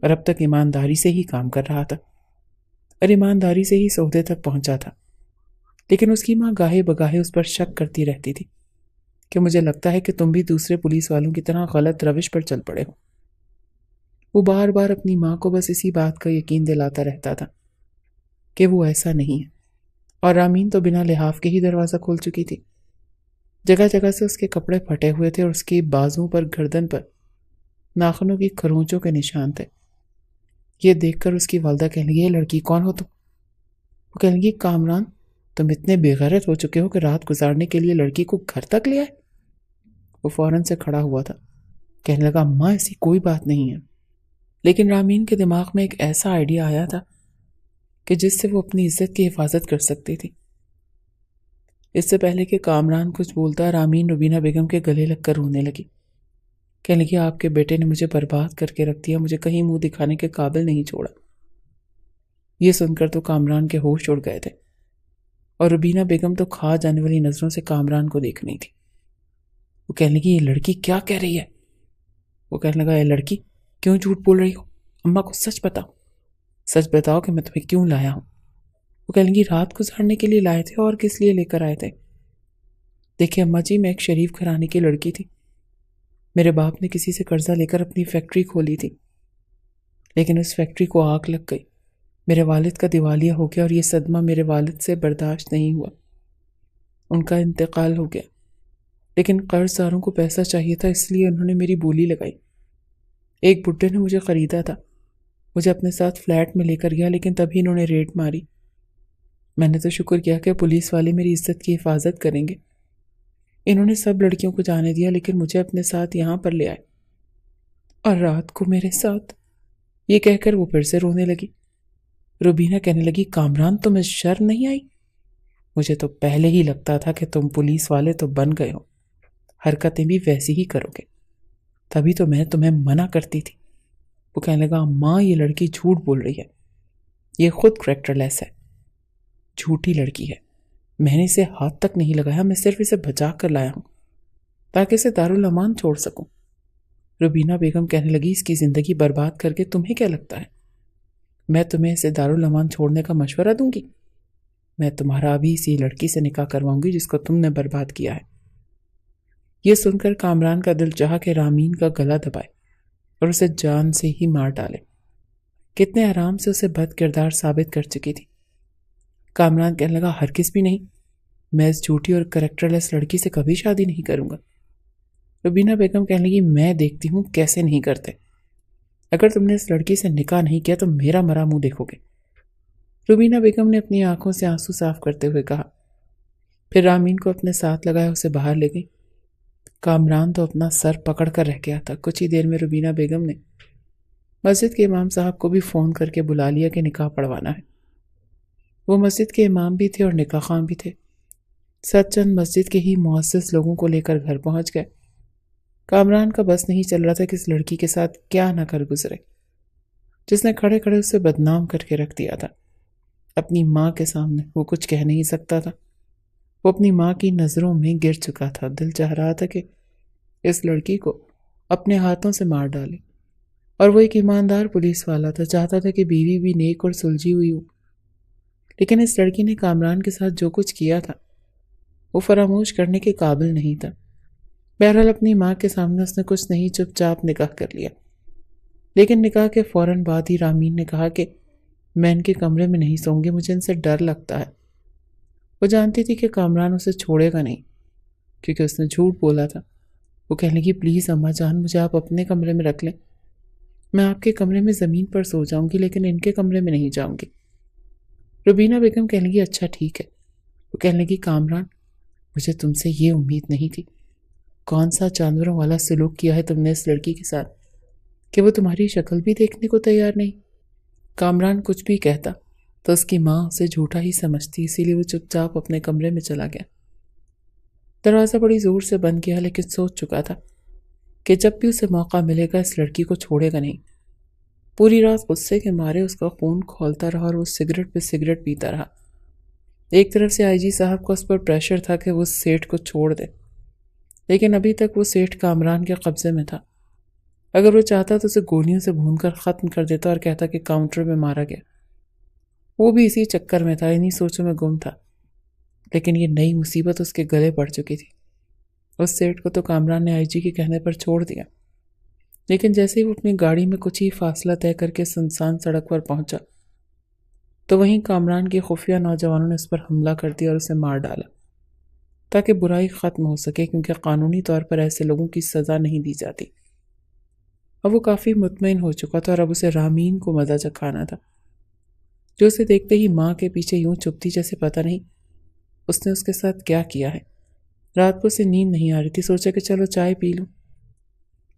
اور اب تک ایمانداری سے ہی کام کر رہا تھا اور ایمانداری سے ہی عہدے تک پہنچا تھا۔ لیکن اس کی ماں گاہے بگاہے اس پر شک کرتی رہتی تھی کہ مجھے لگتا ہے کہ تم بھی دوسرے پولیس والوں کی طرح غلط روش پر چل پڑے ہو۔ وہ بار بار اپنی ماں کو بس اسی بات کا یقین دلاتا رہتا تھا کہ وہ ایسا نہیں ہے، اور رامین تو بنا لحاف کے ہی دروازہ کھول چکی تھی۔ جگہ جگہ سے اس کے کپڑے پھٹے ہوئے تھے اور اس کی بازوں پر، گردن پر ناخنوں کی کھروچوں کے نشان تھے۔ یہ دیکھ کر اس کی والدہ کہنے لگی یہ لڑکی کون ہو تم؟ وہ کہنے لگی کامران، تم اتنے بے غیرت ہو چکے ہو کہ رات گزارنے کے لیے لڑکی کو گھر تک لے آئے؟ وہ فوراً سے کھڑا ہوا تھا، کہنے لگا اماں ایسی کوئی بات نہیں ہے۔ لیکن رامین کے دماغ میں ایک ایسا آئیڈیا آیا تھا کہ جس سے وہ اپنی عزت کی حفاظت کر سکتی تھی۔ اس سے پہلے کہ کامران کچھ بولتا، رامین روبینہ بیگم کے گلے لگ کر رونے لگی، کہنے لگی آپ کے بیٹے نے مجھے برباد کر کے رکھ دیا، مجھے کہیں منہ دکھانے کے قابل نہیں چھوڑا۔ یہ سن کر تو کامران کے ہوش اڑ گئے تھے، اور روبینہ بیگم تو کھا جانے والی نظروں سے کامران کو دیکھ رہی تھی۔ وہ کہنے لگی یہ لڑکی کیا کہہ رہی ہے؟ وہ کہنے لگا اے لڑکی کیوں جھوٹ بول رہی ہو؟ اماں کو سچ بتاؤ کہ میں تمہیں کیوں لایا ہوں۔ وہ کہنے لگی رات گزارنے کے لیے لائے تھے اور کس لیے لے کر آئے تھے؟ دیکھیں اماں جی، میں ایک شریف گھرانے کی لڑکی تھی، میرے باپ نے کسی سے قرضہ لے کر اپنی فیکٹری کھولی تھی، لیکن اس فیکٹری کو آگ لگ گئی، میرے والد کا دیوالیہ ہو گیا اور یہ صدمہ میرے والد سے برداشت نہیں ہوا، ان کا انتقال ہو گیا، لیکن قرض داروں کو پیسہ چاہیے تھا، اس لیے انہوں نے میری بولی لگائی۔ ایک بڈھے نے مجھے خریدا تھا، مجھے اپنے ساتھ فلیٹ میں لے کر گیا، لیکن تبھی انہوں نے ریڈ ماری۔ میں نے تو شکر کیا کہ پولیس والے میری عزت کی حفاظت کریں گے، انہوں نے سب لڑکیوں کو جانے دیا لیکن مجھے اپنے ساتھ یہاں پر لے آئے، اور رات کو میرے ساتھ۔ یہ کہہ کر وہ پھر سے رونے لگی۔ روبینہ کہنے لگی کامران تمہیں شرم نہیں آئی؟ مجھے تو پہلے ہی لگتا تھا کہ تم پولیس والے تو بن گئے ہو، حرکتیں بھی ویسی ہی کرو گے، تبھی تو میں تمہیں منع کرتی تھی۔ وہ کہنے لگا ماں یہ لڑکی جھوٹ بول رہی ہے، یہ خود کریکٹر لیس ہے، جھوٹی لڑکی ہے، میں نے اسے ہاتھ تک نہیں لگایا، میں صرف اسے بچا کر لایا ہوں تاکہ اسے دارالامان چھوڑ سکوں۔ روبینہ بیگم کہنے لگی اس کی زندگی برباد کر کے تمہیں کیا لگتا ہے میں تمہیں اسے دارالامان چھوڑنے کا مشورہ دوں گی؟ میں تمہارا ابھی اسی لڑکی سے نکاح کرواؤں گی جس کو تم نے برباد کیا ہے۔ یہ سن کر کامران کا دل چاہا کہ رامین کا گلا دبائے اور اسے جان سے ہی مار ڈالے، کتنے آرام سے اسے بد کردار ثابت کر چکی تھی۔ کامران کہنے لگا ہرگز بھی نہیں، میں اس جھوٹی اور کریکٹر لیس لڑکی سے کبھی شادی نہیں کروں گا۔ روبینہ بیگم کہنے لگی میں دیکھتی ہوں کیسے نہیں کرتے، اگر تم نے اس لڑکی سے نکاح نہیں کیا تو میرا مرا منہ دیکھو گے۔ روبینہ بیگم نے اپنی آنکھوں سے آنسو صاف کرتے ہوئے کہا، پھر رامین کو اپنے ساتھ لگایا اسے باہر لے گئی۔ کامران تو اپنا سر پکڑ کر رہ گیا تھا۔ کچھ ہی دیر میں روبینہ بیگم نے مسجد کے امام صاحب کو بھی فون کر کے بلا لیا کہ نکاح پڑھوانا ہے۔ وہ مسجد کے امام بھی تھے اور نکاح خواں بھی تھے۔ سچ چند مسجد کے ہی معزز لوگوں کو لے کر گھر پہنچ گئے۔ کامران کا بس نہیں چل رہا تھا کہ اس لڑکی کے ساتھ کیا نہ کر گزرے جس نے کھڑے کھڑے اسے بدنام کر کے رکھ دیا تھا۔ اپنی ماں کے سامنے وہ کچھ کہہ نہیں سکتا تھا، وہ اپنی ماں کی نظروں میں گر چکا تھا۔ دل چاہ رہا تھا کہ اس لڑکی کو اپنے ہاتھوں سے مار ڈالے، اور وہ ایک ایماندار پولیس والا تھا، چاہتا تھا کہ بیوی بھی نیک اور سلجھی ہوئی ہو، لیکن اس لڑکی نے کامران کے ساتھ جو کچھ کیا تھا وہ فراموش کرنے کے قابل نہیں تھا۔ بہرحال اپنی ماں کے سامنے اس نے کچھ نہیں، چپ چاپ نکاح کر لیا، لیکن نکاح کے فوراً بعد ہی رامین نے کہا کہ میں ان کے کمرے میں نہیں سوں گی، مجھے ان سے ڈر لگتا ہے۔ وہ جانتی تھی کہ کامران اسے چھوڑے گا نہیں کیونکہ اس نے جھوٹ بولا تھا۔ وہ کہنے لگی پلیز اماں جان مجھے آپ اپنے کمرے میں رکھ لیں، میں آپ کے کمرے میں زمین پر سو جاؤں گی لیکن ان کے کمرے میں نہیں جاؤں گی۔ روبینہ بیگم کہنے لگی اچھا ٹھیک ہے۔ وہ کہنے لگی کامران مجھے تم سے یہ امید نہیں تھی، کون سا جانوروں والا سلوک کیا ہے تم نے اس لڑکی کے ساتھ کہ وہ تمہاری شکل بھی دیکھنے کو تیار نہیں۔ کامران کچھ بھی کہتا تو اس کی ماں اسے جھوٹا ہی سمجھتی، اسی لیے وہ چپ چاپ اپنے کمرے میں چلا گیا۔ دروازہ بڑی زور سے بند کیا لیکن سوچ چکا تھا کہ جب بھی اسے موقع ملے گا اس لڑکی کو چھوڑے گا نہیں۔ پوری رات غصے کے مارے اس کا خون کھولتا رہا اور وہ سگریٹ پہ سگریٹ پیتا رہا۔ ایک طرف سے آئی جی صاحب کو اس پر پریشر تھا کہ وہ اس سیٹ کو چھوڑ دے، لیکن ابھی تک وہ سیٹ کامران کے قبضے میں تھا۔ اگر وہ چاہتا تو اسے گولیوں سے بھون کر ختم کر دیتا اور کہتا کہ کاؤنٹر میں مارا گیا۔ وہ بھی اسی چکر میں تھا، انہی سوچوں میں گم تھا، لیکن یہ نئی مصیبت اس کے گلے پڑ چکی تھی۔ اس سیٹ کو تو کامران نے آئی جی کے کہنے پر چھوڑ دیا، لیکن جیسے ہی وہ اپنی گاڑی میں کچھ ہی فاصلہ طے کر کے سنسان سڑک پر پہنچا تو وہیں کامران کے خفیہ نوجوانوں نے اس پر حملہ کر دیا اور اسے مار ڈالا تاکہ برائی ختم ہو سکے، کیونکہ قانونی طور پر ایسے لوگوں کی سزا نہیں دی جاتی۔ اب وہ کافی مطمئن ہو چکا تھا اور اب اسے رامین کو مزہ چکھانا تھا، جو اسے دیکھتے ہی ماں کے پیچھے یوں چپتی جیسے پتہ نہیں اس نے اس کے ساتھ کیا کیا ہے۔ رات کو اسے نیند نہیں آ رہی تھی، سوچا کہ چلو چائے پی لوں۔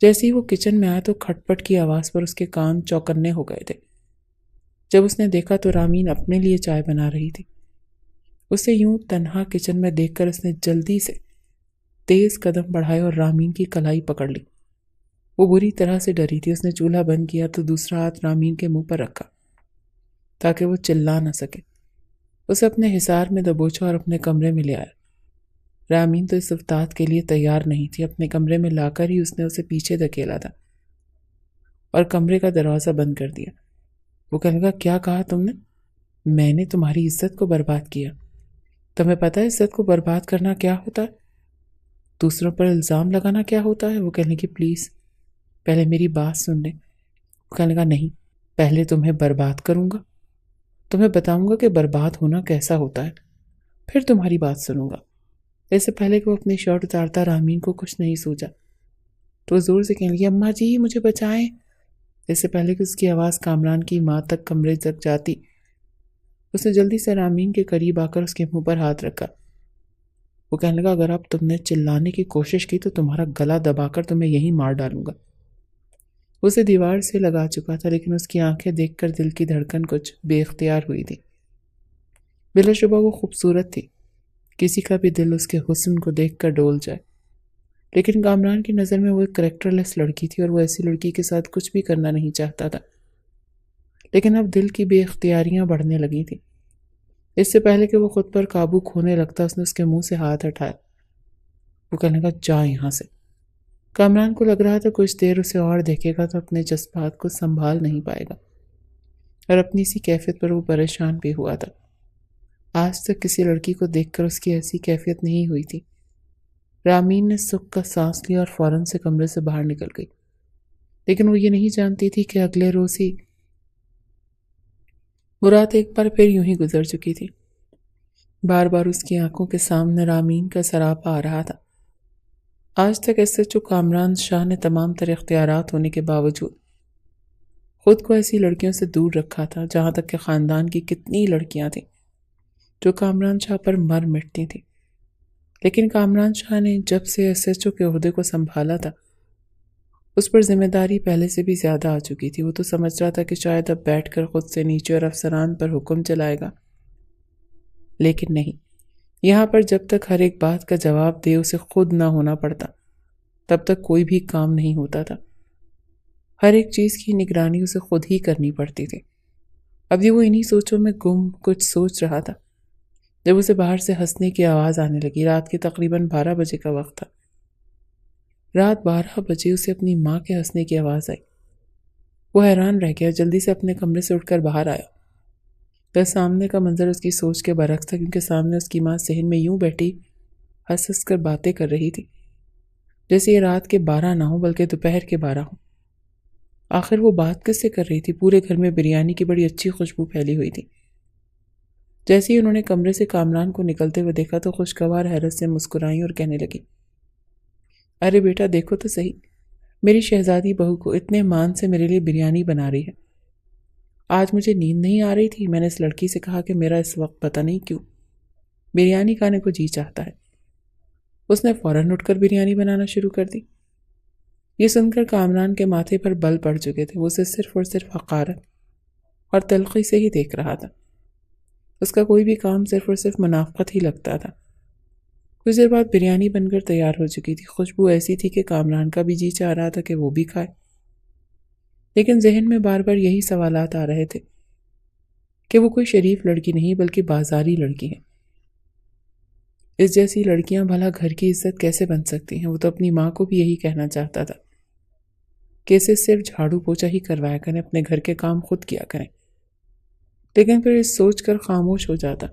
جیسے ہی وہ کچن میں آیا تو کھٹ پٹ کی آواز پر اس کے کان چوکنے ہو گئے تھے۔ جب اس نے دیکھا تو رامین اپنے لیے چائے بنا رہی تھی۔ اسے یوں تنہا کچن میں دیکھ کر اس نے جلدی سے تیز قدم بڑھائے اور رامین کی کلائی پکڑ لی۔ وہ بری طرح سے ڈری تھی۔ اس نے چولہا بند کیا تو دوسرا ہاتھ رامین کے منہ پر رکھا تاکہ وہ چلا نہ سکے۔ اسے اپنے حصار میں دبوچا اور اپنے کمرے میں لے آیا۔ رامین تو اس افتاد کے لیے تیار نہیں تھی۔ اپنے کمرے میں لا کر ہی اس نے اسے پیچھے دھکیلا تھا اور کمرے کا دروازہ بند کر دیا۔ وہ کہنے لگا، کیا کہا تم نے؟ میں نے تمہاری عزت کو برباد کیا۔ تمہیں پتہ ہے عزت کو برباد کرنا کیا ہوتا ہے؟ دوسروں پر الزام لگانا کیا ہوتا ہے؟ وہ کہنے لگی، پلیز پہلے میری بات سن لیں۔ وہ کہنے لگا، نہیں، پہلے تمہیں برباد کروں گا، تمہیں بتاؤں گا کہ برباد ہونا کیسا ہوتا ہے، پھر تمہاری بات سنوں گا۔ اس سے پہلے کہ وہ اپنی شرٹ اتارتا رامین کو کچھ نہیں سوچا تو وہ زور سے کہنے لگی، اماں جی مجھے بچائیں۔ اس سے پہلے کہ اس کی آواز کامران کی ماں تک کمرے تک جاتی، اس نے جلدی سے رامین کے قریب آ کر اس کے منہ پر ہاتھ رکھا۔ وہ کہنے لگا، اگر اب تم نے چلانے کی کوشش کی تو تمہارا گلا دبا کر تمہیں یہیں مار ڈالوں گا۔ اسے دیوار سے لگا چکا تھا لیکن اس کی آنکھیں دیکھ کر دل کی دھڑکن کچھ بے اختیار ہوئی تھی۔ بلا شبہ وہ خوبصورت تھی، کسی کا بھی دل اس کے حسن کو دیکھ کر ڈول جائے، لیکن کامران کی نظر میں وہ ایک کریکٹر لیس لڑکی تھی اور وہ ایسی لڑکی کے ساتھ کچھ بھی کرنا نہیں چاہتا تھا۔ لیکن اب دل کی بے اختیاریاں بڑھنے لگی تھیں۔ اس سے پہلے کہ وہ خود پر قابو کھونے لگتا اس نے اس کے منہ سے ہاتھ ہٹایا۔ وہ کہنے لگا، جا یہاں سے۔ کامران کو لگ رہا تھا کچھ دیر اسے اور دیکھے گا تو اپنے جذبات کو سنبھال نہیں پائے گا، اور اپنی سی کیفیت پر وہ پریشان بھی ہوا تھا۔ آج تک کسی لڑکی کو دیکھ کر اس کی ایسی کیفیت نہیں ہوئی تھی۔ رامین نے سکھ کا سانس لیا اور فوراً سے کمرے سے باہر نکل گئی، لیکن وہ یہ نہیں جانتی تھی کہ اگلے روز ہی وہ رات ایک بار پھر یوں ہی گزر چکی تھی۔ بار بار اس کی آنکھوں کے سامنے رامین کا سراپا آ رہا تھا۔ آج تک ایس ایچ او کامران شاہ نے تمام تر اختیارات ہونے کے باوجود خود کو ایسی لڑکیوں سے دور رکھا تھا، جہاں تک کہ خاندان کی کتنی لڑکیاں تھیں جو کامران شاہ پر مر مٹتی تھیں، لیکن کامران شاہ نے جب سے ایس ایچ او کے عہدے کو سنبھالا تھا اس پر ذمہ داری پہلے سے بھی زیادہ آ چکی تھی۔ وہ تو سمجھ رہا تھا کہ شاید اب بیٹھ کر خود سے نیچے اور افسران پر حکم چلائے گا، لیکن نہیں، یہاں پر جب تک ہر ایک بات کا جواب دے اسے خود نہ ہونا پڑتا تب تک کوئی بھی کام نہیں ہوتا تھا۔ ہر ایک چیز کی نگرانی اسے خود ہی کرنی پڑتی تھی۔ اب یہ وہ انہی سوچوں میں گم کچھ سوچ رہا تھا جب اسے باہر سے ہنسنے کی آواز آنے لگی۔ رات کے تقریباً 12 بجے کا وقت تھا۔ رات 12 بجے اسے اپنی ماں کے ہنسنے کی آواز آئی۔ وہ حیران رہ گیا، جلدی سے اپنے کمرے سے اٹھ کر باہر آیا۔ تو سامنے کا منظر اس کی سوچ کے برعکس تھا، کیونکہ سامنے اس کی ماں صحن میں یوں بیٹھی ہنس ہنس کر باتیں کر رہی تھی جیسے یہ رات کے 12 نہ ہوں بلکہ دوپہر کے 12 ہوں۔ آخر وہ بات کس سے کر رہی تھی؟ پورے گھر میں بریانی کی بڑی اچھی خوشبو پھیلی ہوئی تھی۔ جیسے ہی انہوں نے کمرے سے کامران کو نکلتے ہوئے دیکھا تو خوشگوار حیرت سے مسکرائیں اور کہنے لگی، ارے بیٹا دیکھو تو صحیح، میری شہزادی بہو کو اتنے مان سے میرے لیے بریانی بنا رہی ہے۔ آج مجھے نیند نہیں آ رہی تھی، میں نے اس لڑکی سے کہا کہ میرا اس وقت پتہ نہیں کیوں بریانی کھانے کو جی چاہتا ہے۔ اس نے فوراً اٹھ کر بریانی بنانا شروع کر دی۔ یہ سن کر کامران کے ماتھے پر بل پڑ چکے تھے۔ وہ اسے صرف اور صرف حقارت اور تلخی سے ہی دیکھ رہا تھا۔ اس کا کوئی بھی کام صرف اور صرف منافقت ہی لگتا تھا۔ کچھ دیر بعد بریانی بن کر تیار ہو چکی تھی۔ خوشبو ایسی تھی کہ کامران کا بھی جی چاہ رہا تھا کہ وہ بھی کھائے، لیکن ذہن میں بار بار یہی سوالات آ رہے تھے کہ وہ کوئی شریف لڑکی نہیں بلکہ بازاری لڑکی ہے۔ اس جیسی لڑکیاں بھلا گھر کی عزت کیسے بن سکتی ہیں؟ وہ تو اپنی ماں کو بھی یہی کہنا چاہتا تھا کہ اسے صرف جھاڑو پوچھا ہی کروایا کریں، اپنے گھر کے کام خود کیا کریں، لیکن پھر اس سوچ کر خاموش ہو جاتا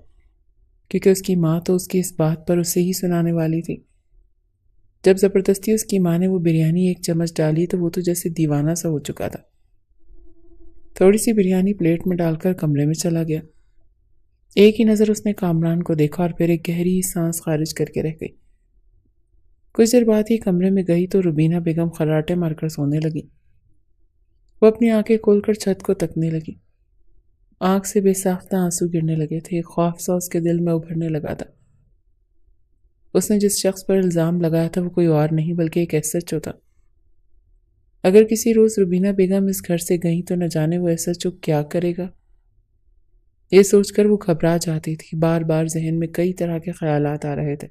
کیونکہ اس کی ماں تو اس کی اس بات پر اسے ہی سنانے والی تھی۔ جب زبردستی اس کی ماں نے وہ بریانی ایک چمچ ڈالی تو وہ تو جیسے دیوانہ سا ہو چکا تھا۔ تھوڑی سی بریانی پلیٹ میں ڈال کر کمرے میں چلا گیا۔ ایک ہی نظر اس نے کامران کو دیکھا اور پھر ایک گہری سانس خارج کر کے رہ گئی۔ کچھ دیر بعد ہی کمرے میں گئی تو روبینہ بیگم خراٹے مار کر سونے لگی۔ وہ اپنی آنکھیں کھول کر چھت کو تکنے لگی۔ آنکھ سے بے ساختہ آنسو گرنے لگے تھے۔ خوف سا اس کے دل میں ابھرنے لگا تھا۔ اس نے جس شخص پر الزام لگایا تھا وہ کوئی اور نہیں بلکہ ایک ایس ایچ او تھا۔ اگر کسی روز روبینہ بیگم اس گھر سے گئیں تو نہ جانے وہ ایس ایچ او کیا کرے گا، یہ سوچ کر وہ گھبرا جاتی تھی۔ بار بار ذہن میں کئی طرح کے خیالات آ رہے تھے۔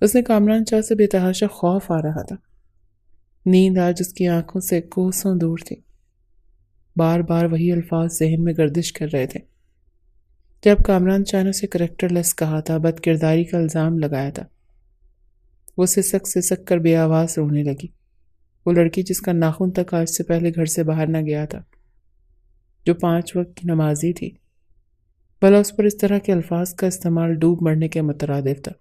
اس نے کامران شاہ سے بے تحاشا خوف آ رہا تھا۔ نیند آج اس کی آنکھوں سے کوسوں دور تھی۔ بار بار وہی الفاظ ذہن میں گردش کر رہے تھے۔ جب کامران شاہ نے اسے کریکٹر لیس کہا تھا، بد کرداری کا الزام لگایا تھا، وہ سسک سسک کر بے آواز رونے لگی۔ وہ لڑکی جس کا ناخن تک آج سے پہلے گھر سے باہر نہ گیا تھا، جو 5 وقت کی نمازی تھی، بھلا اس پر اس طرح کے الفاظ کا استعمال ڈوب مرنے کے مترادف تھا۔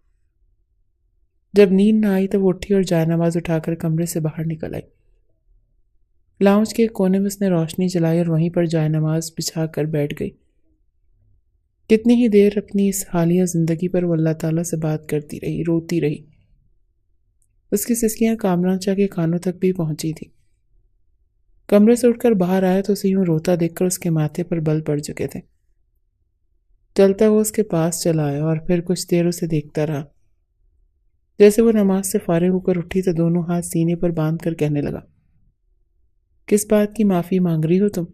جب نیند نہ آئی تو وہ اٹھی اور جائے نماز اٹھا کر کمرے سے باہر نکل آئی۔ لاؤنج کے کونے میں اس نے روشنی جلائی اور وہیں پر جائے نماز بچھا کر بیٹھ گئی۔ کتنی ہی دیر اپنی اس حالیہ زندگی پر وہ اللہ تعالیٰ سے بات کرتی رہی، روتی رہی۔ اس کی سسکیاں کامران شاہ کے کانوں تک بھی پہنچی تھی۔ کمرے سے اٹھ کر باہر آیا تو اسے یوں روتا دیکھ کر اس کے ماتھے پر بل پڑ چکے تھے۔ چلتا ہوا اس کے پاس چلا آیا اور پھر کچھ دیر اسے دیکھتا رہا۔ جیسے وہ نماز سے فارغ ہو کر اٹھی تو دونوں ہاتھ سینے پر باندھ کر کہنے لگا، کس بات کی معافی مانگ رہی ہو تم؟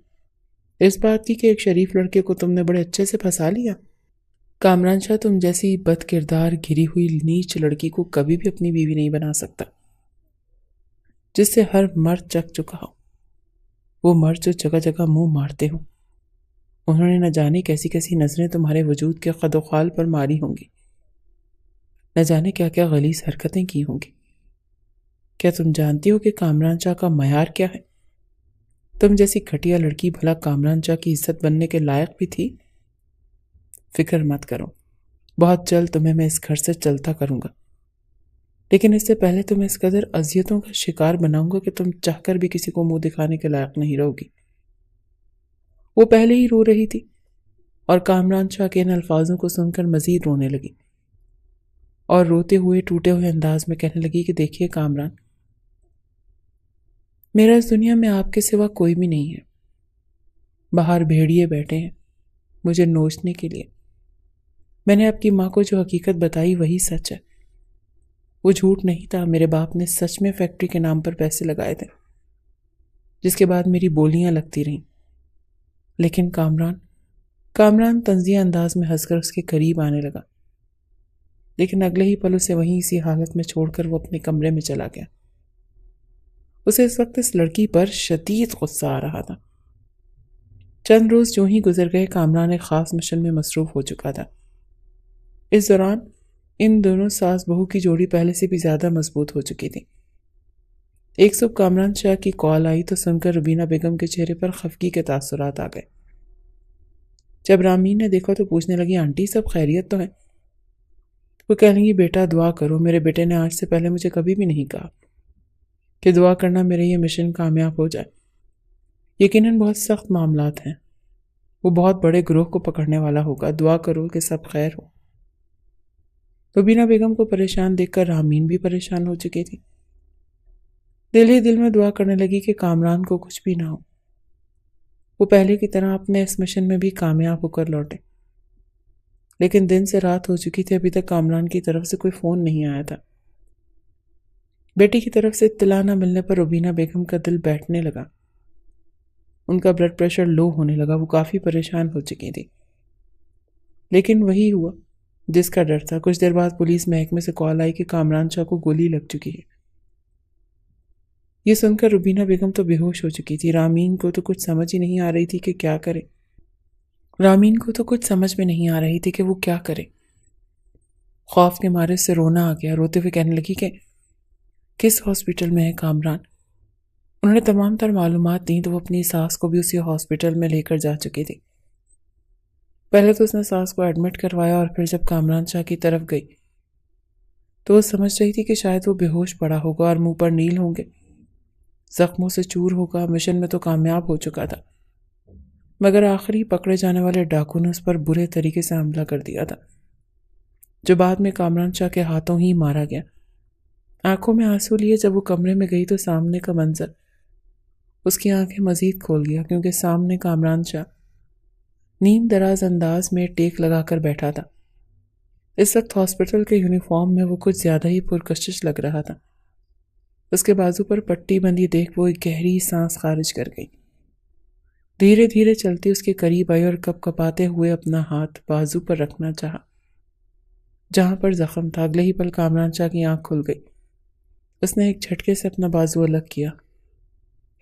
اس بات کی کہ ایک شریف لڑکے کو تم نے بڑے اچھے سے پھنسا لیا۔ کامران شاہ تم جیسی بد کردار گری ہوئی نیچ لڑکی کو کبھی بھی اپنی بیوی نہیں بنا سکتا، جس سے ہر مرد چک چکا ہو، وہ مرد جو جگہ جگہ منہ مارتے ہوں۔ انہوں نے نہ جانے کیسی کیسی نظریں تمہارے وجود کے قد و خال پر ماری ہوں گی، نہ جانے کیا کیا غلیظ حرکتیں کی ہوں گی۔ کیا تم جانتی ہو کہ کامران شاہ کا معیار کیا ہے؟ تم جیسی گھٹیا لڑکی بھلا کامران شاہ کی عزت بننے کے لائق بھی تھی؟ فکر مت کرو، بہت جلد تمہیں میں اس گھر سے چلتا کروں گا، لیکن اس سے پہلے تمہیں اس قدر اذیتوں کا شکار بناؤں گا کہ تم چاہ کر بھی کسی کو منہ دکھانے کے لائق نہیں رہو گی۔ وہ پہلے ہی رو رہی تھی اور کامران شاہ کے ان الفاظوں کو سن کر مزید رونے لگی اور روتے ہوئے ٹوٹے ہوئے انداز میں کہنے لگی کہ دیکھیے کامران، میرا اس دنیا میں آپ کے سوا کوئی بھی نہیں ہے۔ باہر بھیڑیے بیٹھے ہیں مجھے نوچنے کے لیے۔ میں نے آپ کی ماں کو جو حقیقت بتائی وہی سچ ہے، وہ جھوٹ نہیں تھا۔ میرے باپ نے سچ میں فیکٹری کے نام پر پیسے لگائے تھے، جس کے بعد میری بولیاں لگتی رہیں۔ لیکن کامران طنزیہ انداز میں ہنس کر اس کے قریب آنے لگا، لیکن اگلے ہی پل اسے وہیں اسی حالت میں چھوڑ کر وہ اپنے کمرے میں چلا گیا۔ اسے اس وقت اس لڑکی پر شدید غصہ آ رہا تھا۔ چند روز جو ہی گزر گئے، کامران ایک خاص مشن میں مصروف ہو چکا تھا۔ اس دوران ان دونوں ساس بہو کی جوڑی پہلے سے بھی زیادہ مضبوط ہو چکی تھی۔ ایک صبح کامران شاہ کی کال آئی تو سن کر روبینہ بیگم کے چہرے پر خفگی کے تاثرات آ گئے۔ جب رامین نے دیکھا تو پوچھنے لگی، آنٹی سب خیریت تو ہے؟ وہ کہنے لگی، بیٹا دعا کرو، میرے بیٹے نے آج سے پہلے مجھے کبھی بھی نہیں کہا کہ دعا کرنا میرے یہ مشن کامیاب ہو جائے۔ یقیناً بہت سخت معاملات ہیں، وہ بہت بڑے گروہ کو پکڑنے والا ہوگا، دعا کرو کہ سب خیر ہو۔ روبینہ بیگم کو پریشان دیکھ کر رامین بھی پریشان ہو چکی تھی۔ دل ہی دل میں دعا کرنے لگی کہ کامران کو کچھ بھی نہ ہو، وہ پہلے کی طرح اپنے اس مشن میں بھی کامیاب ہو کر لوٹے۔ لیکن دن سے رات ہو چکی تھی، ابھی تک کامران کی طرف سے کوئی فون نہیں آیا تھا۔ بیٹی کی طرف سے اطلاع نہ ملنے پر روبینہ بیگم کا دل بیٹھنے لگا، ان کا بلڈ پریشر لو ہونے لگا، وہ کافی پریشان ہو چکی تھی۔ لیکن وہی ہوا جس کا ڈر تھا۔ کچھ دیر بعد پولیس محکمے سے کال آئی کہ کامران شاہ کو گولی لگ چکی ہے۔ یہ سن کر روبینہ بیگم تو بے ہوش ہو چکی تھی۔ رامین کو تو کچھ سمجھ میں نہیں آ رہی تھی کہ وہ کیا کرے۔ خوف کے مارے سے رونا آ گیا، روتے ہوئے کہنے لگی کہ کس ہاسپٹل میں ہے کامران؟ انہوں نے تمام تر معلومات دیں تو وہ اپنی ساس کو بھی اسی ہاسپٹل میں لے کر جا چکی تھی۔ پہلے تو اس نے ساس کو ایڈمٹ کروایا اور پھر جب کامران شاہ کی طرف گئی تو وہ سمجھ رہی تھی کہ شاید وہ بے ہوش پڑا ہوگا اور منہ پر نیل ہوں گے، زخموں سے چور ہوگا۔ مشن میں تو کامیاب ہو چکا تھا، مگر آخری پکڑے جانے والے ڈاکو نے اس پر برے طریقے سے حملہ کر دیا تھا، جو بعد میں کامران شاہ کے ہاتھوں ہی مارا گیا۔ آنکھوں میں آنسو لیے جب وہ کمرے میں گئی تو سامنے کا منظر اس کی آنکھیں مزید کھول گیا، کیونکہ سامنے کامران شاہ نیم دراز انداز میں ٹیک لگا کر بیٹھا تھا۔ اس وقت ہاسپٹل کے یونیفارم میں وہ کچھ زیادہ ہی پرکشش لگ رہا تھا۔ اس کے بازو پر پٹی بندی دیکھ وہ ایک گہری سانس خارج کر گئی۔ دھیرے دھیرے چلتی اس کے قریب آئی اور کپ کپاتے ہوئے اپنا ہاتھ بازو پر رکھنا چاہا جہاں پر زخم تھا۔ اگلے ہی پل کامران شاہ کی آنکھ کھل گئی۔ اس نے ایک جھٹکے سے اپنا بازو الگ کیا۔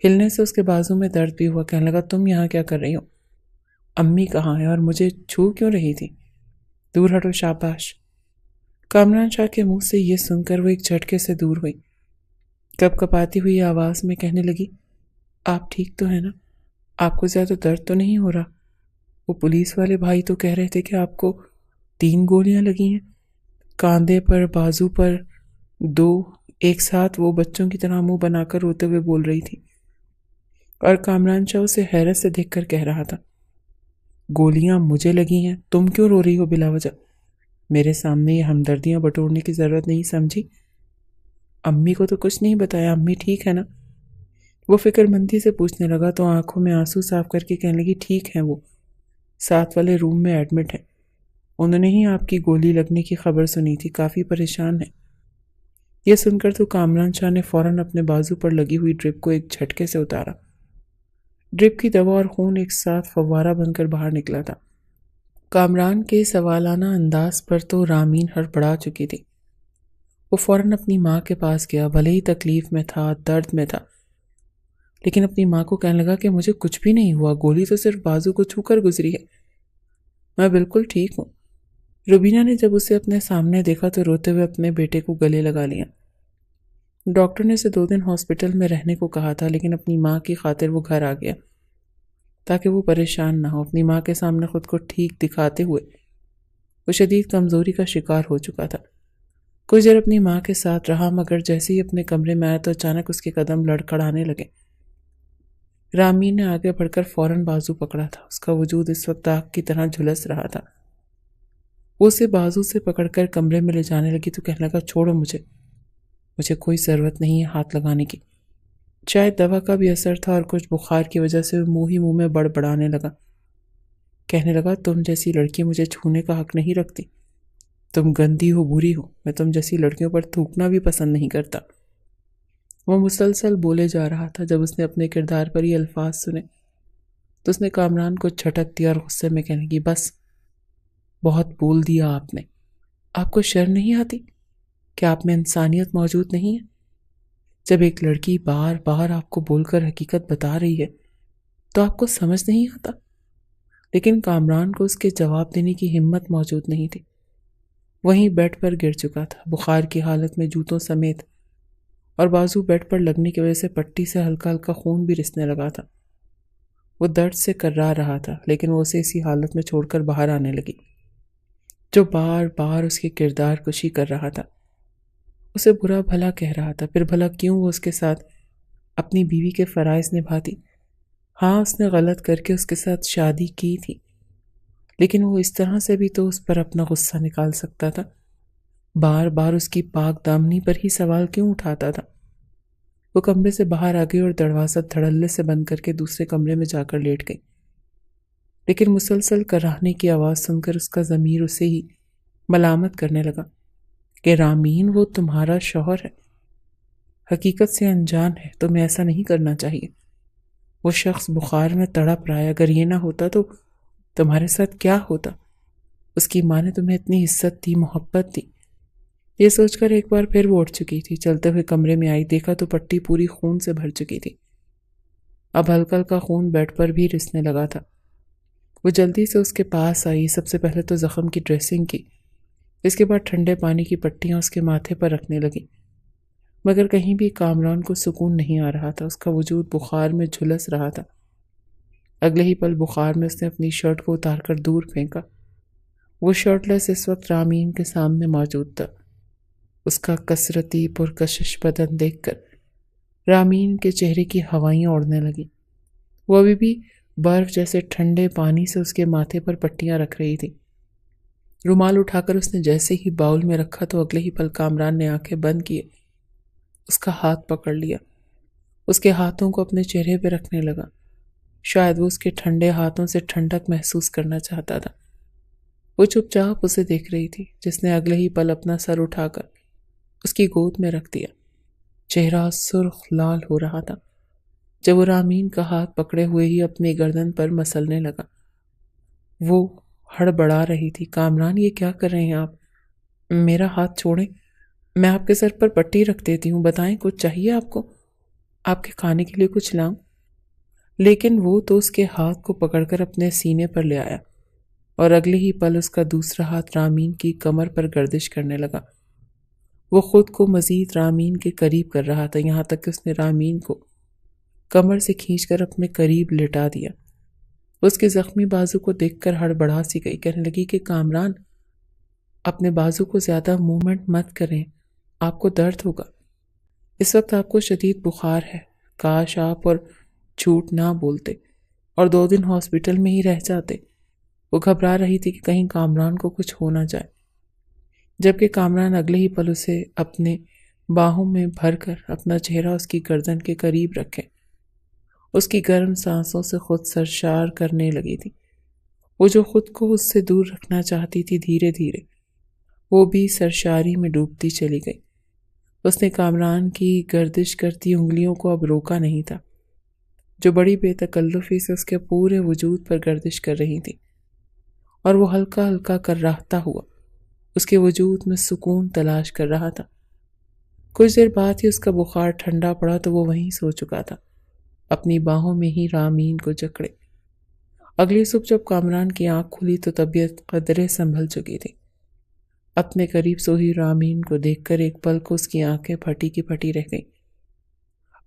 ہلنے سے اس کے بازو میں درد بھی ہوا۔ کہنے لگا، تم یہاں کیا کر رہی ہو؟ امی کہاں ہے اور مجھے چھو کیوں رہی تھی؟ دور ہٹو، شاباش۔ کامران شاہ کے منہ سے یہ سن کر وہ ایک جھٹکے سے دور ہوئی۔ کپ کپاتی ہوئی آواز میں کہنے لگی، آپ ٹھیک تو ہیں نا؟ آپ کو زیادہ درد تو نہیں ہو رہا؟ وہ پولیس والے بھائی تو کہہ رہے تھے کہ آپ کو 3 گولیاں لگی ہیں، کاندھے پر، بازو پر 2، ایک ساتھ۔ وہ بچوں کی طرح منہ بنا کر روتے ہوئے بول رہی تھی اور کامران شاہ اسے حیرت سے دیکھ کر کہہ رہا تھا، گولیاں مجھے لگی ہیں، تم کیوں رو رہی ہو بلا وجہ؟ میرے سامنے یہ ہمدردیاں بٹورنے کی ضرورت نہیں سمجھی؟ امی کو تو کچھ نہیں بتایا، امی ٹھیک ہے نا؟ وہ فکر مندی سے پوچھنے لگا تو آنکھوں میں آنسو صاف کر کے کہنے لگی، ٹھیک ہیں، وہ ساتھ والے روم میں ایڈمٹ ہیں، انہوں نے ہی آپ کی گولی لگنے کی خبر سنی تھی، کافی پریشان ہیں۔ یہ سن کر تو کامران شاہ نے فوراً اپنے بازو پر لگی ہوئی ڈرپ کو ایک جھٹکے سے اتارا۔ ڈرپ کی دوا اور خون ایک ساتھ فوارہ بن کر باہر نکلا تھا۔ کامران کے سوالانہ انداز پر تو رامین ہڑبڑا چکی تھی۔ وہ فوراً اپنی ماں کے پاس گیا، بھلے ہی تکلیف میں تھا، درد میں تھا، لیکن اپنی ماں کو کہنے لگا کہ مجھے کچھ بھی نہیں ہوا، گولی تو صرف بازو کو چھو کر گزری ہے، میں بالکل ٹھیک ہوں۔ روبینہ نے جب اسے اپنے سامنے دیکھا تو روتے ہوئے اپنے بیٹے کو گلے لگا لیا۔ ڈاکٹر نے اسے 2 دن ہاسپٹل میں رہنے کو کہا تھا، لیکن اپنی ماں کی خاطر وہ گھر آ گیا تاکہ وہ پریشان نہ ہو۔ اپنی ماں کے سامنے خود کو ٹھیک دکھاتے ہوئے وہ شدید کمزوری کا شکار ہو چکا تھا۔ کچھ دیر اپنی ماں کے ساتھ رہا، مگر جیسے ہی اپنے کمرے میں آیا تو اچانک اس کے قدم لڑکھڑانے لگے۔ رامین نے آگے بڑھ کر فوراً بازو پکڑا تھا۔ اس کا وجود اس وقت آگ کی طرح جھلس رہا تھا۔ وہ اسے بازو سے پکڑ کر کمرے میں لے جانے لگی تو کہنے لگا، چھوڑو مجھے کوئی ضرورت نہیں ہے ہاتھ لگانے کی۔ شاید دوا کا بھی اثر تھا اور کچھ بخار کی وجہ سے منہ ہی منہ میں بڑبڑانے لگا۔ کہنے لگا، تم جیسی لڑکی مجھے چھونے کا حق نہیں رکھتی، تم گندی ہو، بری ہو، میں تم جیسی لڑکیوں پر تھوکنا بھی پسند نہیں کرتا۔ وہ مسلسل بولے جا رہا تھا۔ جب اس نے اپنے کردار پر یہ الفاظ سنے تو اس نے کامران کو جھٹک دیا اور غصے میں کہنے لگی، بس بہت بول دیا آپ نے، آپ کو شرم نہیں آتی کہ آپ میں انسانیت موجود نہیں ہے؟ جب ایک لڑکی بار بار آپ کو بول کر حقیقت بتا رہی ہے تو آپ کو سمجھ نہیں آتا؟ لیکن کامران کو اس کے جواب دینے کی ہمت موجود نہیں تھی۔ وہیں بیڈ پر گر چکا تھا، بخار کی حالت میں، جوتوں سمیت، اور بازو بیڈ پر لگنے کی وجہ سے پٹی سے ہلکا ہلکا خون بھی رسنے لگا تھا۔ وہ درد سے کررا رہا تھا، لیکن وہ اسے اسی حالت میں چھوڑ کر باہر آنے لگی جو بار بار اس کے کردار کشی کر رہا تھا، اسے برا بھلا کہہ رہا تھا۔ پھر بھلا کیوں وہ اس کے ساتھ اپنی بیوی کے فرائض نبھاتی؟ ہاں، اس نے غلط کر کے اس کے ساتھ شادی کی تھی، لیکن وہ اس طرح سے بھی تو اس پر اپنا غصہ نکال سکتا تھا۔ بار بار اس کی پاک دامنی پر ہی سوال کیوں اٹھاتا تھا؟ وہ کمرے سے باہر آ گئی اور دروازہ دھڑلے سے بند کر کے دوسرے کمرے میں جا کر لیٹ گئی، لیکن مسلسل کراہنے کی آواز سن کر اس کا ضمیر اسے ہی ملامت کرنے لگا کہ رامین، وہ تمہارا شوہر ہے، حقیقت سے انجان ہے، تمہیں ایسا نہیں کرنا چاہیے۔ وہ شخص بخار میں تڑپ رہا ہے، اگر یہ نہ ہوتا تو تمہارے ساتھ کیا ہوتا؟ اس کی ماں نے تمہیں اتنی عزت دی، محبت دی۔ یہ سوچ کر ایک بار پھر وہ اٹھ چکی تھی، چلتے ہوئے کمرے میں آئی، دیکھا تو پٹی پوری خون سے بھر چکی تھی۔ اب ہلکا ہلکا خون بیڈ پر بھی رسنے لگا تھا۔ وہ جلدی سے اس کے پاس آئی، سب سے پہلے تو زخم کی ڈریسنگ کی، اس کے بعد ٹھنڈے پانی کی پٹیاں اس کے ماتھے پر رکھنے لگی، مگر کہیں بھی کامران کو سکون نہیں آ رہا تھا۔ اس کا وجود بخار میں جھلس رہا تھا۔ اگلے ہی پل بخار میں اس نے اپنی شرٹ کو اتار کر دور پھینکا۔ وہ شرٹ لیس اس وقت رامین کے سامنے موجود تھا۔ اس کا کثرتی پرکشش بدن دیکھ کر رامین کے چہرے کی ہوائیں اڑنے لگی۔ وہ ابھی بھی برف جیسے ٹھنڈے پانی سے اس کے ماتھے پر پٹیاں رکھ رہی تھی۔ رومال اٹھا کر اس نے جیسے ہی باؤل میں رکھا تو اگلے ہی پل کامران نے آنکھیں بند کیے اس کا ہاتھ پکڑ لیا، اس کے ہاتھوں کو اپنے چہرے پہ رکھنے لگا۔ شاید وہ اس کے ٹھنڈے ہاتھوں سے ٹھنڈک محسوس کرنا چاہتا تھا۔ وہ چپ چاپ اسے دیکھ رہی تھی، جس نے اگلے ہی پل اپنا سر اٹھا کر اس کی گود میں رکھ دیا۔ چہرہ سرخ لال ہو رہا تھا جب وہ رامین کا ہاتھ پکڑے ہوئے ہی اپنی گردن پر مسلنے لگا۔ وہ ہڑبڑا رہی تھی۔ کامران، یہ کیا کر رہے ہیں آپ؟ میرا ہاتھ چھوڑیں، میں آپ کے سر پر پٹی رکھ دیتی ہوں۔ بتائیں، کچھ چاہیے آپ کو؟ آپ کے کھانے کے لیے کچھ لاؤں؟ لیکن وہ تو اس کے ہاتھ کو پکڑ کر اپنے سینے پر لے آیا اور اگلے ہی پل اس کا دوسرا ہاتھ رامین کی کمر پر گردش کرنے لگا۔ وہ خود کو مزید رامین کے قریب کر رہا تھا، یہاں تک کہ اس نے رامین کو کمر سے کھینچ کر اپنے قریب لٹا دیا۔ اس کے زخمی بازو کو دیکھ کر ہڑبڑا سی گئی، کہنے لگی کہ کامران، اپنے بازو کو زیادہ موومنٹ مت کریں، آپ کو درد ہوگا۔ اس وقت آپ کو شدید بخار ہے، کاش آپ اور جھوٹ نہ بولتے اور 2 دن ہاسپٹل میں ہی رہ جاتے۔ وہ گھبرا رہی تھی کہ کہیں کامران کو کچھ ہو نہ جائے، جبکہ کامران اگلے ہی پل اسے اپنے باہوں میں بھر کر اپنا چہرہ اس کی گردن کے قریب رکھے اس کی گرم سانسوں سے خود سرشار کرنے لگی تھی۔ وہ جو خود کو اس سے دور رکھنا چاہتی تھی، دھیرے دھیرے وہ بھی سرشاری میں ڈوبتی چلی گئی۔ اس نے کامران کی گردش کرتی انگلیوں کو اب روکا نہیں تھا، جو بڑی بے تکلفی سے اس کے پورے وجود پر گردش کر رہی تھی، اور وہ ہلکا ہلکا کرراہتا ہوا اس کے وجود میں سکون تلاش کر رہا تھا۔ کچھ دیر بعد ہی اس کا بخار ٹھنڈا پڑا تو وہ وہیں سو چکا تھا، اپنی باہوں میں ہی رامین کو جکڑے۔ اگلی صبح جب کامران کی آنکھ کھلی تو طبیعت قدرے سنبھل چکی تھی۔ اپنے قریب سوئی رامین کو دیکھ کر ایک پل کو اس کی آنکھیں پھٹی کی پھٹی رہ گئیں۔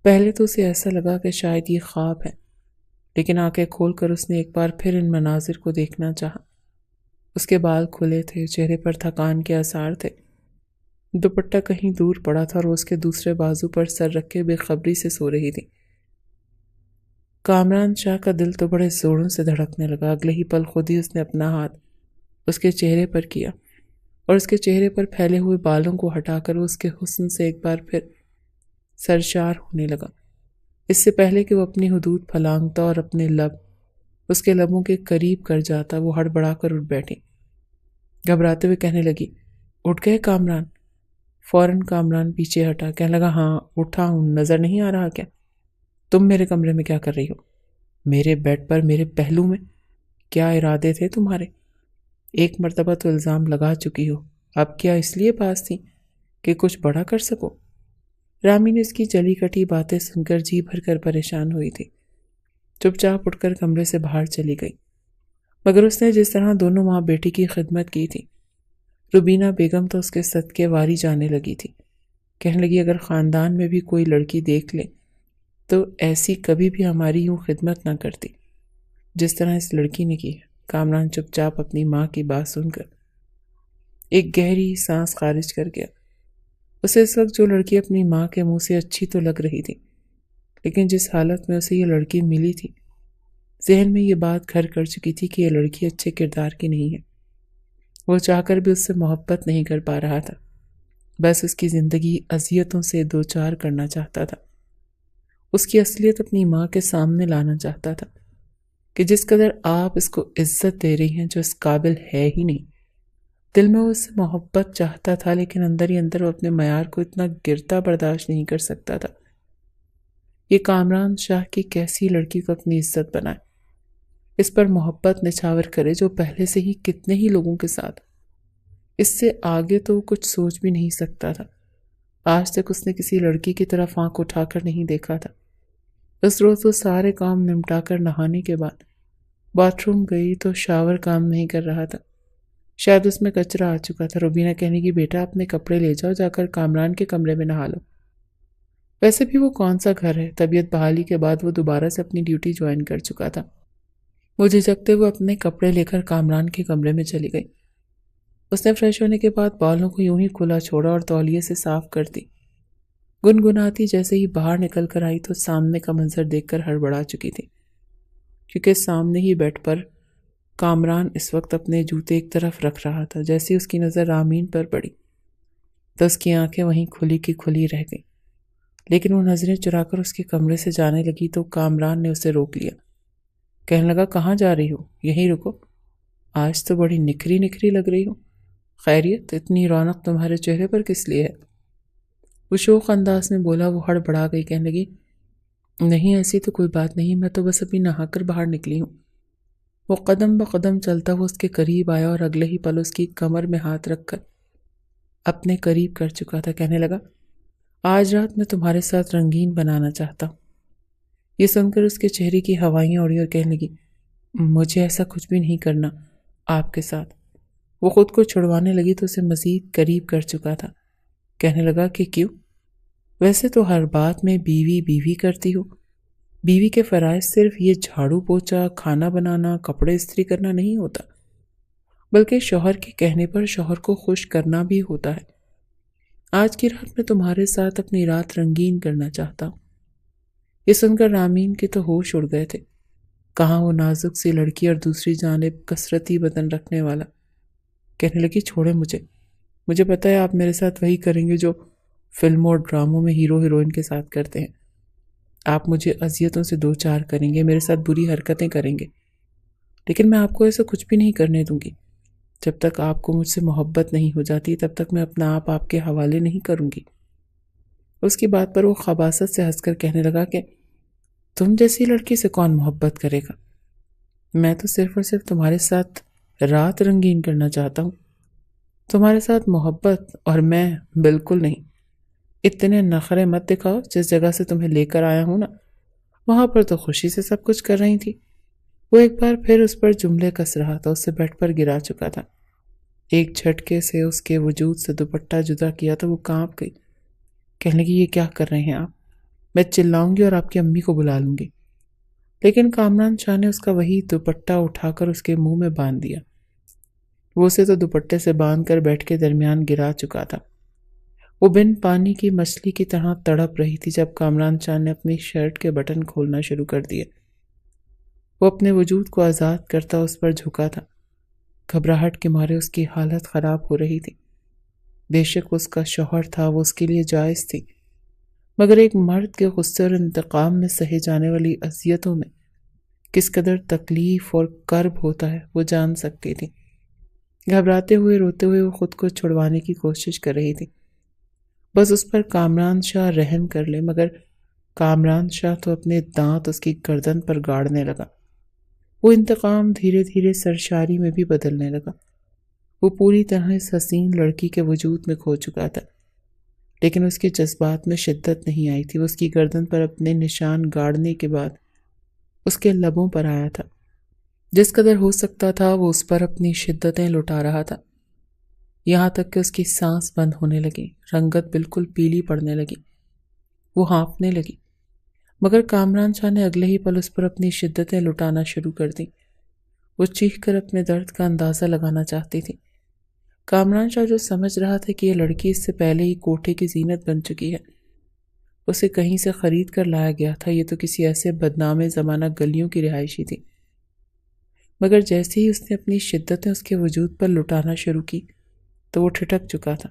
پہلے تو اسے ایسا لگا کہ شاید یہ خواب ہے، لیکن آنکھیں کھول کر اس نے ایک بار پھر ان مناظر کو دیکھنا چاہا۔ اس کے بال کھلے تھے، چہرے پر تھکان کے آثار تھے، دوپٹہ کہیں دور پڑا تھا اور وہ اس کے دوسرے بازو پر سر رکھ کے بے خبری سے سو رہی تھی۔ کامران شاہ کا دل تو بڑے زوروں سے دھڑکنے لگا۔ اگلے ہی پل خود ہی اس نے اپنا ہاتھ اس کے چہرے پر کیا اور اس کے چہرے پر پھیلے ہوئے بالوں کو ہٹا کر وہ اس کے حسن سے ایک بار پھر سرشار ہونے لگا۔ اس سے پہلے کہ وہ اپنی حدود پھلانگتا اور اپنے لب اس کے لبوں کے قریب کر جاتا، وہ ہڑبڑا کر اٹھ بیٹھی، گھبراتے ہوئے کہنے لگی، اٹھ گئے کامران؟ فوراً کامران پیچھے ہٹا، کہنے لگا، ہاں اٹھا ہوں، نظر نہیں آ رہا کیا؟ تم میرے کمرے میں کیا کر رہی ہو؟ میرے بیڈ پر، میرے پہلو میں؟ کیا ارادے تھے تمہارے؟ ایک مرتبہ تو الزام لگا چکی ہو، اب کیا اس لیے پاس تھی کہ کچھ بڑا کر سکو؟ رامی نے اس کی چلی کٹی باتیں سن کر جی بھر کر پریشان ہوئی تھی، چپ چاپ اٹھ کر کمرے سے باہر چلی گئی۔ مگر اس نے جس طرح دونوں ماں بیٹی کی خدمت کی تھی، روبینہ بیگم تو اس کے صدقے واری جانے لگی تھی۔ کہنے لگی، اگر خاندان میں بھی کوئی لڑکی دیکھ لے تو ایسی کبھی بھی ہماری یوں خدمت نہ کرتی جس طرح اس لڑکی نے کی ہے۔ کامران چپ چاپ اپنی ماں کی بات سن کر ایک گہری سانس خارج کر گیا۔ اسے اس وقت جو لڑکی اپنی ماں کے منہ سے اچھی تو لگ رہی تھی، لیکن جس حالت میں اسے یہ لڑکی ملی تھی، ذہن میں یہ بات گھر کر چکی تھی کہ یہ لڑکی اچھے کردار کی نہیں ہے۔ وہ چاہ کر بھی اس سے محبت نہیں کر پا رہا تھا، بس اس کی زندگی اذیتوں سے دوچار کرنا چاہتا تھا۔ اس کی اصلیت اپنی ماں کے سامنے لانا چاہتا تھا کہ جس قدر آپ اس کو عزت دے رہی ہیں، جو اس قابل ہے ہی نہیں۔ دل میں وہ اس سے محبت چاہتا تھا، لیکن اندر ہی اندر وہ اپنے معیار کو اتنا گرتا برداشت نہیں کر سکتا تھا۔ یہ کامران شاہ کی کیسی لڑکی کو اپنی عزت بنائے، اس پر محبت نچھاور کرے، جو پہلے سے ہی کتنے ہی لوگوں کے ساتھ۔ اس سے آگے تو کچھ سوچ بھی نہیں سکتا تھا۔ آج تک اس نے کسی لڑکی کی طرف آنکھ اٹھا کر نہیں دیکھا تھا۔ اس روز وہ سارے کام نمٹا کر نہانے کے بعد باتھ روم گئی تو شاور کام نہیں کر رہا تھا، شاید اس میں کچرا آ چکا تھا۔ روبینہ کہنے کی، بیٹا اپنے کپڑے لے جاؤ، جا کر کامران کے کمرے میں نہا لو۔ ویسے بھی وہ کون سا گھر ہے، طبیعت بحالی کے بعد وہ دوبارہ سے اپنی ڈیوٹی جوائن کر چکا تھا۔ وہ جھجکتے ہوئے اپنے کپڑے لے کر کامران کے کمرے میں چلی گئی۔ اس نے فریش ہونے کے بعد بالوں کو یوں ہی کھلا چھوڑا اور تولیے سے صاف کر دی۔ گنگناتی جیسے ہی باہر نکل کر آئی تو سامنے کا منظر دیکھ کر ہڑبڑا چکی تھی، کیونکہ سامنے ہی بیڈ پر کامران اس وقت اپنے جوتے ایک طرف رکھ رہا تھا۔ جیسے اس کی نظر رامین پر پڑی تو اس کی آنکھیں وہیں کھلی کی کھلی رہ گئیں، لیکن وہ نظریں چرا کر اس کے کمرے سے جانے لگی تو کامران نے اسے روک لیا، کہنے لگا، کہاں جا رہی ہو؟ یہیں رکو۔ آج تو بڑی نکھری نکھری لگ رہی ہو، خیریت؟ اتنی رونق تمہارے چہرے پر کس لیے ہے؟ وہ شوق انداز میں بولا۔ وہ ہڑبڑا گئی، کہنے لگی نہیں ایسی تو کوئی بات نہیں، میں تو بس ابھی نہا کر باہر نکلی ہوں۔ وہ قدم بقدم چلتا ہوا اس کے قریب آیا اور اگلے ہی پل اس کی کمر میں ہاتھ رکھ کر اپنے قریب کر چکا تھا۔ کہنے لگا آج رات میں تمہارے ساتھ رنگین بنانا چاہتا ہوں۔ یہ سن کر اس کے چہرے کی ہوائیاں اڑی اور کہنے لگی مجھے ایسا کچھ بھی نہیں کرنا آپ کے ساتھ۔ وہ خود کو چھڑوانے لگی تو اسے مزید قریب کر چکا تھا۔ کہنے لگا کہ کیوں؟ ویسے تو ہر بات میں بیوی بیوی کرتی ہو۔ بیوی کے فرائض صرف یہ جھاڑو پوچھا، کھانا بنانا، کپڑے استری کرنا نہیں ہوتا، بلکہ شوہر کے کہنے پر شوہر کو خوش کرنا بھی ہوتا ہے۔ آج کی رات میں تمہارے ساتھ اپنی رات رنگین کرنا چاہتا ہوں۔ یہ سن کر رامین کے تو ہوش اڑ گئے تھے۔ کہاں وہ نازک سی لڑکی اور دوسری جانب کثرتی بدن رکھنے والا۔ کہنے لگی چھوڑے مجھے پتہ ہے آپ میرے ساتھ وہی کریں گے جو فلموں اور ڈراموں میں ہیرو ہیروئن کے ساتھ کرتے ہیں۔ آپ مجھے اذیتوں سے دو چار کریں گے، میرے ساتھ بری حرکتیں کریں گے، لیکن میں آپ کو ایسا کچھ بھی نہیں کرنے دوں گی۔ جب تک آپ کو مجھ سے محبت نہیں ہو جاتی تب تک میں اپنا آپ کے حوالے نہیں کروں گی۔ اس کی بات پر وہ خباثت سے ہنس کر کہنے لگا کہ تم جیسی لڑکی سے کون محبت کرے گا؟ میں تو صرف اور صرف تمہارے ساتھ رات رنگین کرنا چاہتا ہوں، تمہارے ساتھ محبت، اور میں بالکل نہیں۔ اتنے نخرے مت دکھاؤ، جس جگہ سے تمہیں لے کر آیا ہوں نا، وہاں پر تو خوشی سے سب کچھ کر رہی تھی۔ وہ ایک بار پھر اس پر جملے کس رہا تھا، اس سے بیڈ پر گرا چکا تھا۔ ایک جھٹکے سے اس کے وجود سے دوپٹہ جدا کیا تو وہ کانپ گئی۔ کہنے لگی یہ کیا کر رہے ہیں آپ؟ میں چلاؤں گی اور آپ کی امی کو بلا لوں گی۔ لیکن کامران شاہ نے اس کا وہی دوپٹہ اٹھا کر اس کے منہ میں باندھ دیا۔ وہ اسے تو دوپٹے سے باندھ کر بیڈ کے درمیان گرا چکا تھا۔ وہ بن پانی کی مچھلی کی طرح تڑپ رہی تھی جب کامران شاہ نے اپنی شرٹ کے بٹن کھولنا شروع کر دیے۔ وہ اپنے وجود کو آزاد کرتا اس پر جھکا تھا۔ گھبراہٹ کے مارے اس کی حالت خراب ہو رہی تھی۔ بے شک اس کا شوہر تھا، وہ اس کے لیے جائز تھی، مگر ایک مرد کے غصے اور انتقام میں سہے جانے والی اذیتوں میں کس قدر تکلیف اور کرب ہوتا ہے وہ جان سکتی تھی۔ گھبراتے ہوئے روتے ہوئے وہ خود کو چھڑوانے کی کوشش کر رہی تھی، بس اس پر کامران شاہ رحم کر لے، مگر کامران شاہ تو اپنے دانت اس کی گردن پر گاڑنے لگا۔ وہ انتقام دھیرے دھیرے سرشاری میں بھی بدلنے لگا۔ وہ پوری طرح اس حسین لڑکی کے وجود میں کھو چکا تھا، لیکن اس کے جذبات میں شدت نہیں آئی تھی۔ وہ اس کی گردن پر اپنے نشان گاڑنے کے بعد اس کے لبوں پر آیا تھا۔ جس قدر ہو سکتا تھا وہ اس پر اپنی شدتیں لٹا رہا تھا، یہاں تک کہ اس کی سانس بند ہونے لگی، رنگت بالکل پیلی پڑنے لگی، وہ ہانپنے لگی۔ مگر کامران شاہ نے اگلے ہی پل اس پر اپنی شدتیں لٹانا شروع کر دیں۔ وہ چیخ کر اپنے درد کا اندازہ لگانا چاہتی تھی۔ کامران شاہ جو سمجھ رہا تھا کہ یہ لڑکی اس سے پہلے ہی کوٹھے کی زینت بن چکی ہے، اسے کہیں سے خرید کر لایا گیا تھا، یہ تو کسی ایسے بدنام زمانہ گلیوں کی رہائشی تھی، مگر جیسے ہی اس نے اپنی شدتیں اس کے وجود پر لٹانا شروع کی تو وہ ٹھٹک چکا تھا۔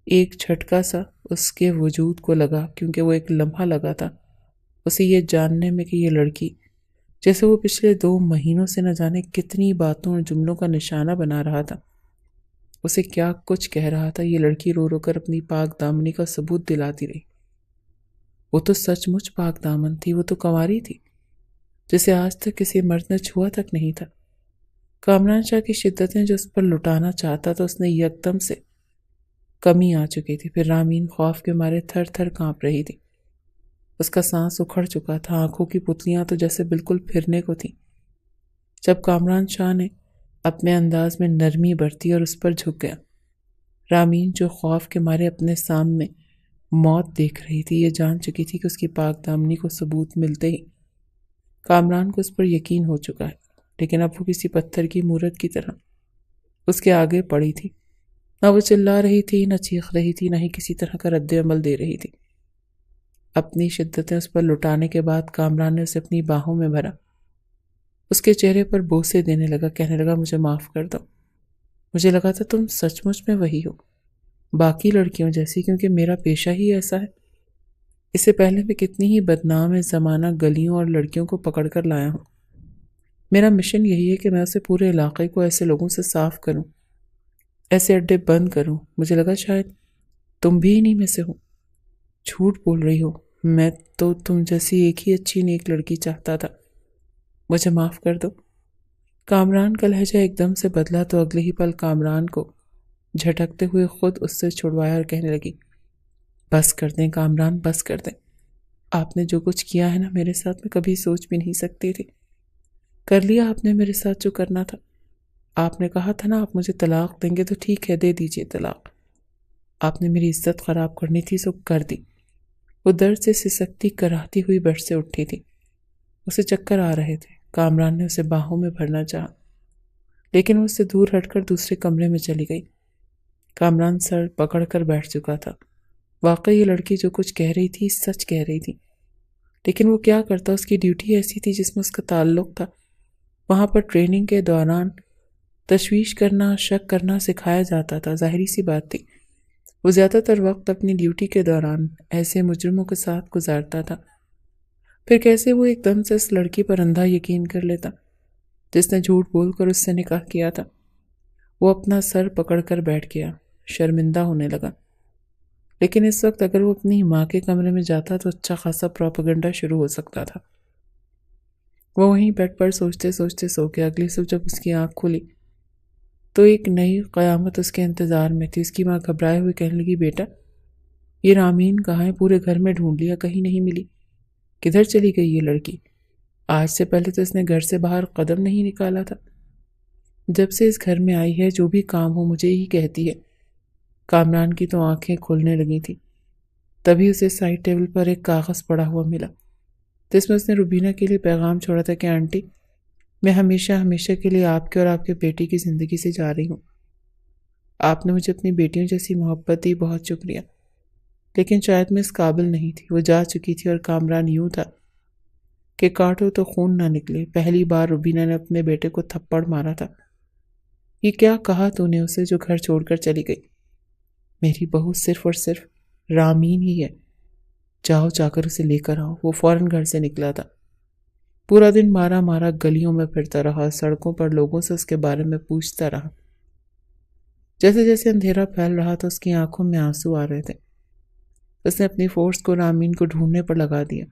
ایک جھٹکا سا اس کے وجود کو لگا، کیونکہ وہ ایک لمحہ لگا تھا اسے یہ جاننے میں کہ یہ لڑکی جیسے وہ پچھلے 2 مہینوں سے نہ جانے کتنی باتوں اور جملوں کا نشانہ بنا رہا تھا، اسے کیا کچھ کہہ رہا تھا۔ یہ لڑکی رو رو کر اپنی پاک دامنی کا ثبوت دلاتی رہی۔ وہ تو سچ مچ پاک دامن تھی، وہ تو کنواری تھی جسے آج تک کسی مرد نے چھوا تک نہیں تھا۔ کامران شاہ کی شدتیں جو اس پر لٹانا چاہتا تھا اس نے یکدم سے کمی آ چکی تھی۔ پھر رامین خوف کے مارے تھر تھر کانپ رہی تھی، اس کا سانس اکھڑ چکا تھا، آنکھوں کی پتلیاں تو جیسے بالکل پھرنے کو تھیں۔ جب کامران شاہ نے اپنے انداز میں نرمی برتی اور اس پر جھک گیا، رامین جو خوف کے مارے اپنے سامنے موت دیکھ رہی تھی، یہ جان چکی تھی کہ اس کی پاک دامنی کو ثبوت ملتے ہی کامران کو اس پر یقین ہو چکا ہے، لیکن اب وہ کسی پتھر کی مورت کی طرح اس کے آگے پڑی تھی۔ نہ وہ چلا رہی تھی، نہ چیخ رہی تھی، نہ ہی کسی طرح کا رد عمل دے رہی تھی۔ اپنی شدتیں اس پر لٹانے کے بعد کامران نے اسے اپنی باہوں میں بھرا، اس کے چہرے پر بوسے دینے لگا، کہنے لگا مجھے معاف کر دو، مجھے لگا تھا تم سچ مچ میں وہی ہو، باقی لڑکیوں جیسی، کیونکہ میرا پیشہ ہی ایسا ہے۔ اس سے پہلے میں کتنی ہی بدنام زمانہ گلیوں اور لڑکیوں کو پکڑ کر لایا ہوں، میرا مشن یہی ہے کہ میں اسے پورے علاقے کو ایسے لوگوں سے صاف کروں، ایسے اڈے بند کروں۔ مجھے لگا شاید تم بھی انہی میں سے ہو۔ جھوٹ بول رہی ہو، میں تو تم جیسی ایک ہی اچھی نیک لڑکی چاہتا تھا، مجھے معاف کر دو۔ کامران کا لہجہ ایک دم سے بدلا تو اگلے ہی پل کامران کو جھٹکتے ہوئے خود اس سے چھڑوایا اور کہنے لگی، بس کر دیں کامران، بس کر دیں۔ آپ نے جو کچھ کیا ہے نا میرے ساتھ، میں کبھی سوچ بھی نہیں سکتی تھی۔ کر لیا آپ نے میرے ساتھ جو کرنا تھا۔ آپ نے کہا تھا نا آپ مجھے طلاق دیں گے، تو ٹھیک ہے، دے دیجئے طلاق۔ آپ نے میری عزت خراب کرنی تھی سو کر دی۔ وہ درد سے سسکتی کراہتی ہوئی بیڈ سے اٹھی تھی۔ اسے چکر آ رہے تھے۔ کامران نے اسے باہوں میں بھرنا چاہا، لیکن وہ اس سے دور ہٹ کر دوسرے کمرے میں چلی گئی۔ کامران سر پکڑ کر بیٹھ چکا تھا۔ واقعی یہ لڑکی جو کچھ کہہ رہی تھی سچ کہہ رہی تھی، لیکن وہ کیا کرتا؟ اس کی ڈیوٹی ایسی تھی جس میں اس کا تعلق تھا۔ وہاں پر ٹریننگ کے دوران تشویش کرنا، شک کرنا سکھایا جاتا تھا۔ ظاہری سی بات تھی وہ زیادہ تر وقت اپنی ڈیوٹی کے دوران ایسے مجرموں کے ساتھ گزارتا تھا۔ پھر کیسے وہ ایک دم سے اس لڑکی پر اندھا یقین کر لیتا جس نے جھوٹ بول کر اس سے نکاح کیا تھا؟ وہ اپنا سر پکڑ کر بیٹھ گیا، شرمندہ ہونے لگا۔ لیکن اس وقت اگر وہ اپنی ماں کے کمرے میں جاتا تو اچھا خاصا پروپیگنڈا شروع ہو سکتا تھا۔ وہ وہیں بیڈ پر سوچتے سوچتے سو گیا۔ اگلی صبح جب اس کی آنکھ کھلی تو ایک نئی قیامت اس کے انتظار میں تھی۔ اس کی ماں گھبرائے ہوئے کہنے لگی، بیٹا یہ رامین کہاں ہے؟ پورے گھر میں ڈھونڈ لیا، کہیں نہیں ملی۔ کدھر چلی گئی یہ لڑکی؟ آج سے پہلے تو اس نے گھر سے باہر قدم نہیں نکالا تھا۔ جب سے اس گھر میں آئی ہے جو بھی کام ہو مجھے ہی کہتی ہے۔ کامران کی تو آنکھیں کھلنے لگی تھی۔ تبھی اسے سائڈ ٹیبل پر ایک کاغذ پڑا ہوا ملا جس میں اس نے روبینہ کے لیے پیغام چھوڑا تھا کہ آنٹی میں ہمیشہ ہمیشہ کے لیے آپ کے اور آپ کے بیٹی کی زندگی سے جا رہی ہوں۔ آپ نے مجھے اپنی بیٹیوں جیسی محبت دی، بہت شکریہ، لیکن شاید میں اس قابل نہیں تھی۔ وہ جا چکی تھی اور کامران یوں تھا کہ کاٹو تو خون نہ نکلے۔ پہلی بار روبینہ نے اپنے بیٹے کو تھپڑ مارا تھا۔ یہ کیا کہا تو نے اسے جو گھر چھوڑ کر چلی گئی؟ میری بہو صرف اور صرف رامین ہی ہے۔ جاؤ جا کر اسے لے کر آؤ۔ وہ فوراً گھر سے نکلا تھا۔ پورا دن مارا مارا گلیوں میں پھرتا رہا، سڑکوں پر لوگوں سے اس کے بارے میں پوچھتا رہا۔ جیسے جیسے اندھیرا پھیل رہا تھا اس کی آنکھوں میں آنسو آ رہے تھے۔ اس نے اپنی فورس کو رامین کو ڈھونڈنے پر لگا دیا۔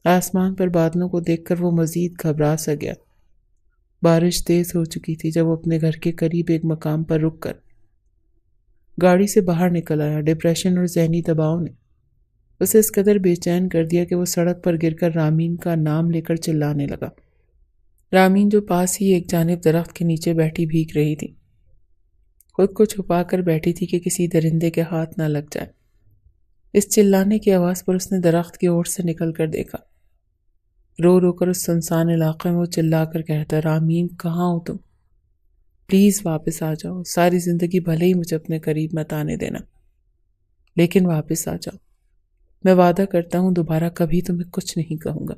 آسمان پر بادلوں کو دیکھ کر وہ مزید گھبرا سا گیا۔ بارش تیز ہو چکی تھی جب وہ اپنے گھر کے قریب ایک مقام پر رک کر گاڑی سے باہر نکل آیا۔ ڈپریشن اور ذہنی دباؤ نے اسے اس قدر بے چین کر دیا کہ وہ سڑک پر گر کر رامین کا نام لے کر چلانے لگا۔ رامین جو پاس ہی ایک جانب درخت کے نیچے بیٹھی بھیگ رہی تھی، خود کو چھپا کر بیٹھی تھی کہ کسی درندے کے ہاتھ نہ لگ جائے۔ اس چلانے کی آواز پر اس نے درخت کی اوٹ سے نکل کر دیکھا۔ رو رو کر اس سنسان علاقے میں وہ چلا کر کہتا، رامین کہاں ہو تم؟ پلیز واپس آ جاؤ۔ ساری زندگی بھلے ہی مجھے اپنے قریب مت آنے دینا، لیکن واپس آ جاؤ۔ میں وعدہ کرتا ہوں دوبارہ کبھی تمہیں کچھ نہیں کہوں گا۔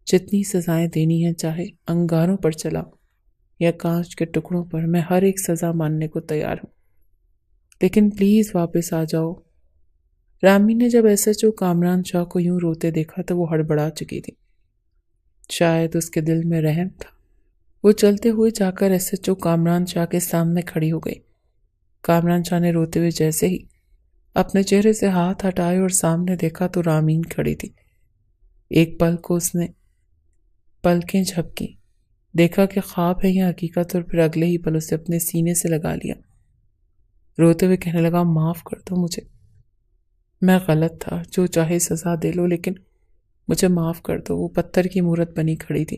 جتنی سزائیں دینی ہیں چاہے انگاروں پر چلاؤ یا کانچ کے ٹکڑوں پر، میں ہر ایک سزا ماننے کو تیار ہوں، لیکن پلیز واپس آ جاؤ۔ رامین نے جب ایس ایچ او کامران شاہ کو یوں روتے دیکھا تو وہ ہڑبڑا چکی تھی۔ شاید اس کے دل میں رحم تھا۔ وہ چلتے ہوئے جا کر ایس ایچ او کامران شاہ کے سامنے کھڑی ہو گئی۔ کامران شاہ نے روتے ہوئے جیسے ہی اپنے چہرے سے ہاتھ ہٹائے اور سامنے دیکھا تو رامین کھڑی تھی۔ ایک پل کو اس نے پلکیں جھپکی، دیکھا کہ خواب ہے یا حقیقت، اور پھر اگلے ہی پل اسے اپنے سینے سے لگا لیا۔ روتے ہوئے کہنے لگا، معاف کر دو مجھے، میں غلط تھا، جو چاہے سزا دے لو لیکن مجھے معاف کر دو۔ وہ پتھر کی مورت بنی کھڑی تھی۔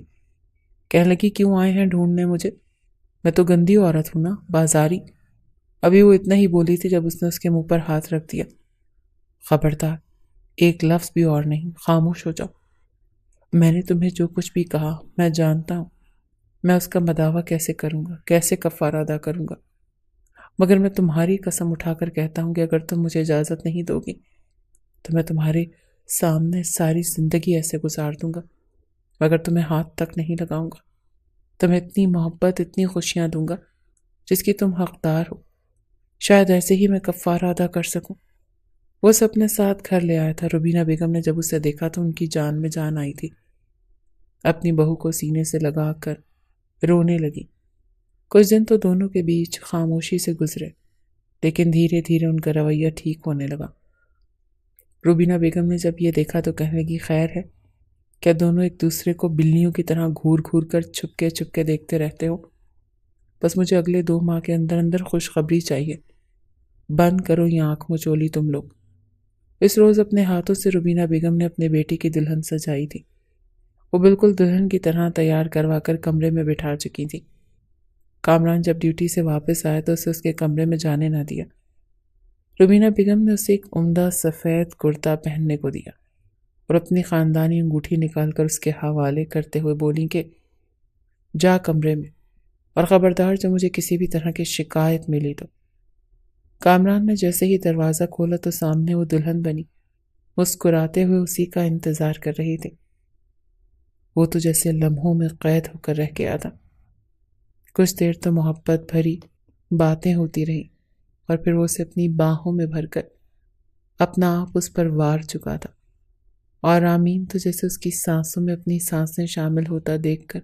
کہنے لگی، کیوں آئے ہیں ڈھونڈنے مجھے؟ میں تو گندی عورت ہوں نا، بازاری۔ ابھی وہ اتنا ہی بولی تھی جب اس نے اس کے منہ پر ہاتھ رکھ دیا۔ خبردار، ایک لفظ بھی اور نہیں، خاموش ہو جاؤ۔ میں نے تمہیں جو کچھ بھی کہا میں جانتا ہوں، میں اس کا مداوع کیسے کروں گا، کیسے کفارہ ادا کروں گا، مگر میں تمہاری قسم اٹھا کر کہتا ہوں کہ اگر تم مجھے اجازت نہیں دو گی تو میں تمہارے سامنے ساری زندگی ایسے گزار دوں گا، مگر تمہیں ہاتھ تک نہیں لگاؤں گا۔ تمہیں اتنی محبت، اتنی خوشیاں دوں گا جس کی تم حقدار ہو۔ شاید ایسے ہی میں کفارہ ادا کر سکوں۔ وہ اسے اپنے ساتھ گھر لے آیا تھا۔ روبینہ بیگم نے جب اسے دیکھا تو ان کی جان میں جان آئی تھی۔ اپنی بہو کو سینے سے لگا کر رونے لگی۔ کچھ دن تو دونوں کے بیچ خاموشی سے گزرے، لیکن دھیرے دھیرے ان کا رویہ ٹھیک ہونے لگا۔ روبینہ بیگم نے جب یہ دیکھا تو کہنے لگی، خیر ہے؟ کیا دونوں ایک دوسرے کو بلیوں کی طرح گھور گھور کر چھپکے چھپکے دیکھتے رہتے ہو؟ بس مجھے اگلے 2 ماہ کے اندر اندر خوشخبری چاہیے۔ بند کرو یہ آنکھ مچولی تم لوگ۔ اس روز اپنے ہاتھوں سے روبینہ بیگم نے اپنے بیٹی کی دلہن سجائی تھی۔ وہ بالکل دلہن کی طرح تیار کروا کر کمرے میں بٹھا چکی تھی۔ کامران جب ڈیوٹی سے واپس آیا تو اسے اس کے کمرے میں جانے نہ دیا۔ روبینہ بیگم نے اسے ایک عمدہ سفید کرتا پہننے کو دیا اور اپنی خاندانی انگوٹھی نکال کر اس کے حوالے کرتے ہوئے بولی کہ جا کمرے میں، اور خبردار جو مجھے کسی بھی طرح کی شکایت ملی تو۔ کامران نے جیسے ہی دروازہ کھولا تو سامنے وہ دلہن بنی مسکراتے ہوئے اسی کا انتظار کر رہی تھی۔ وہ تو جیسے لمحوں میں قید ہو کر رہ گیا تھا۔ کچھ دیر تو محبت بھری باتیں ہوتی رہیں، اور پھر وہ اسے اپنی باہوں میں بھر کر اپنا آپ اس پر وار چکا تھا، اور رامین تو جیسے اس کی سانسوں میں اپنی سانسیں شامل ہوتا دیکھ کر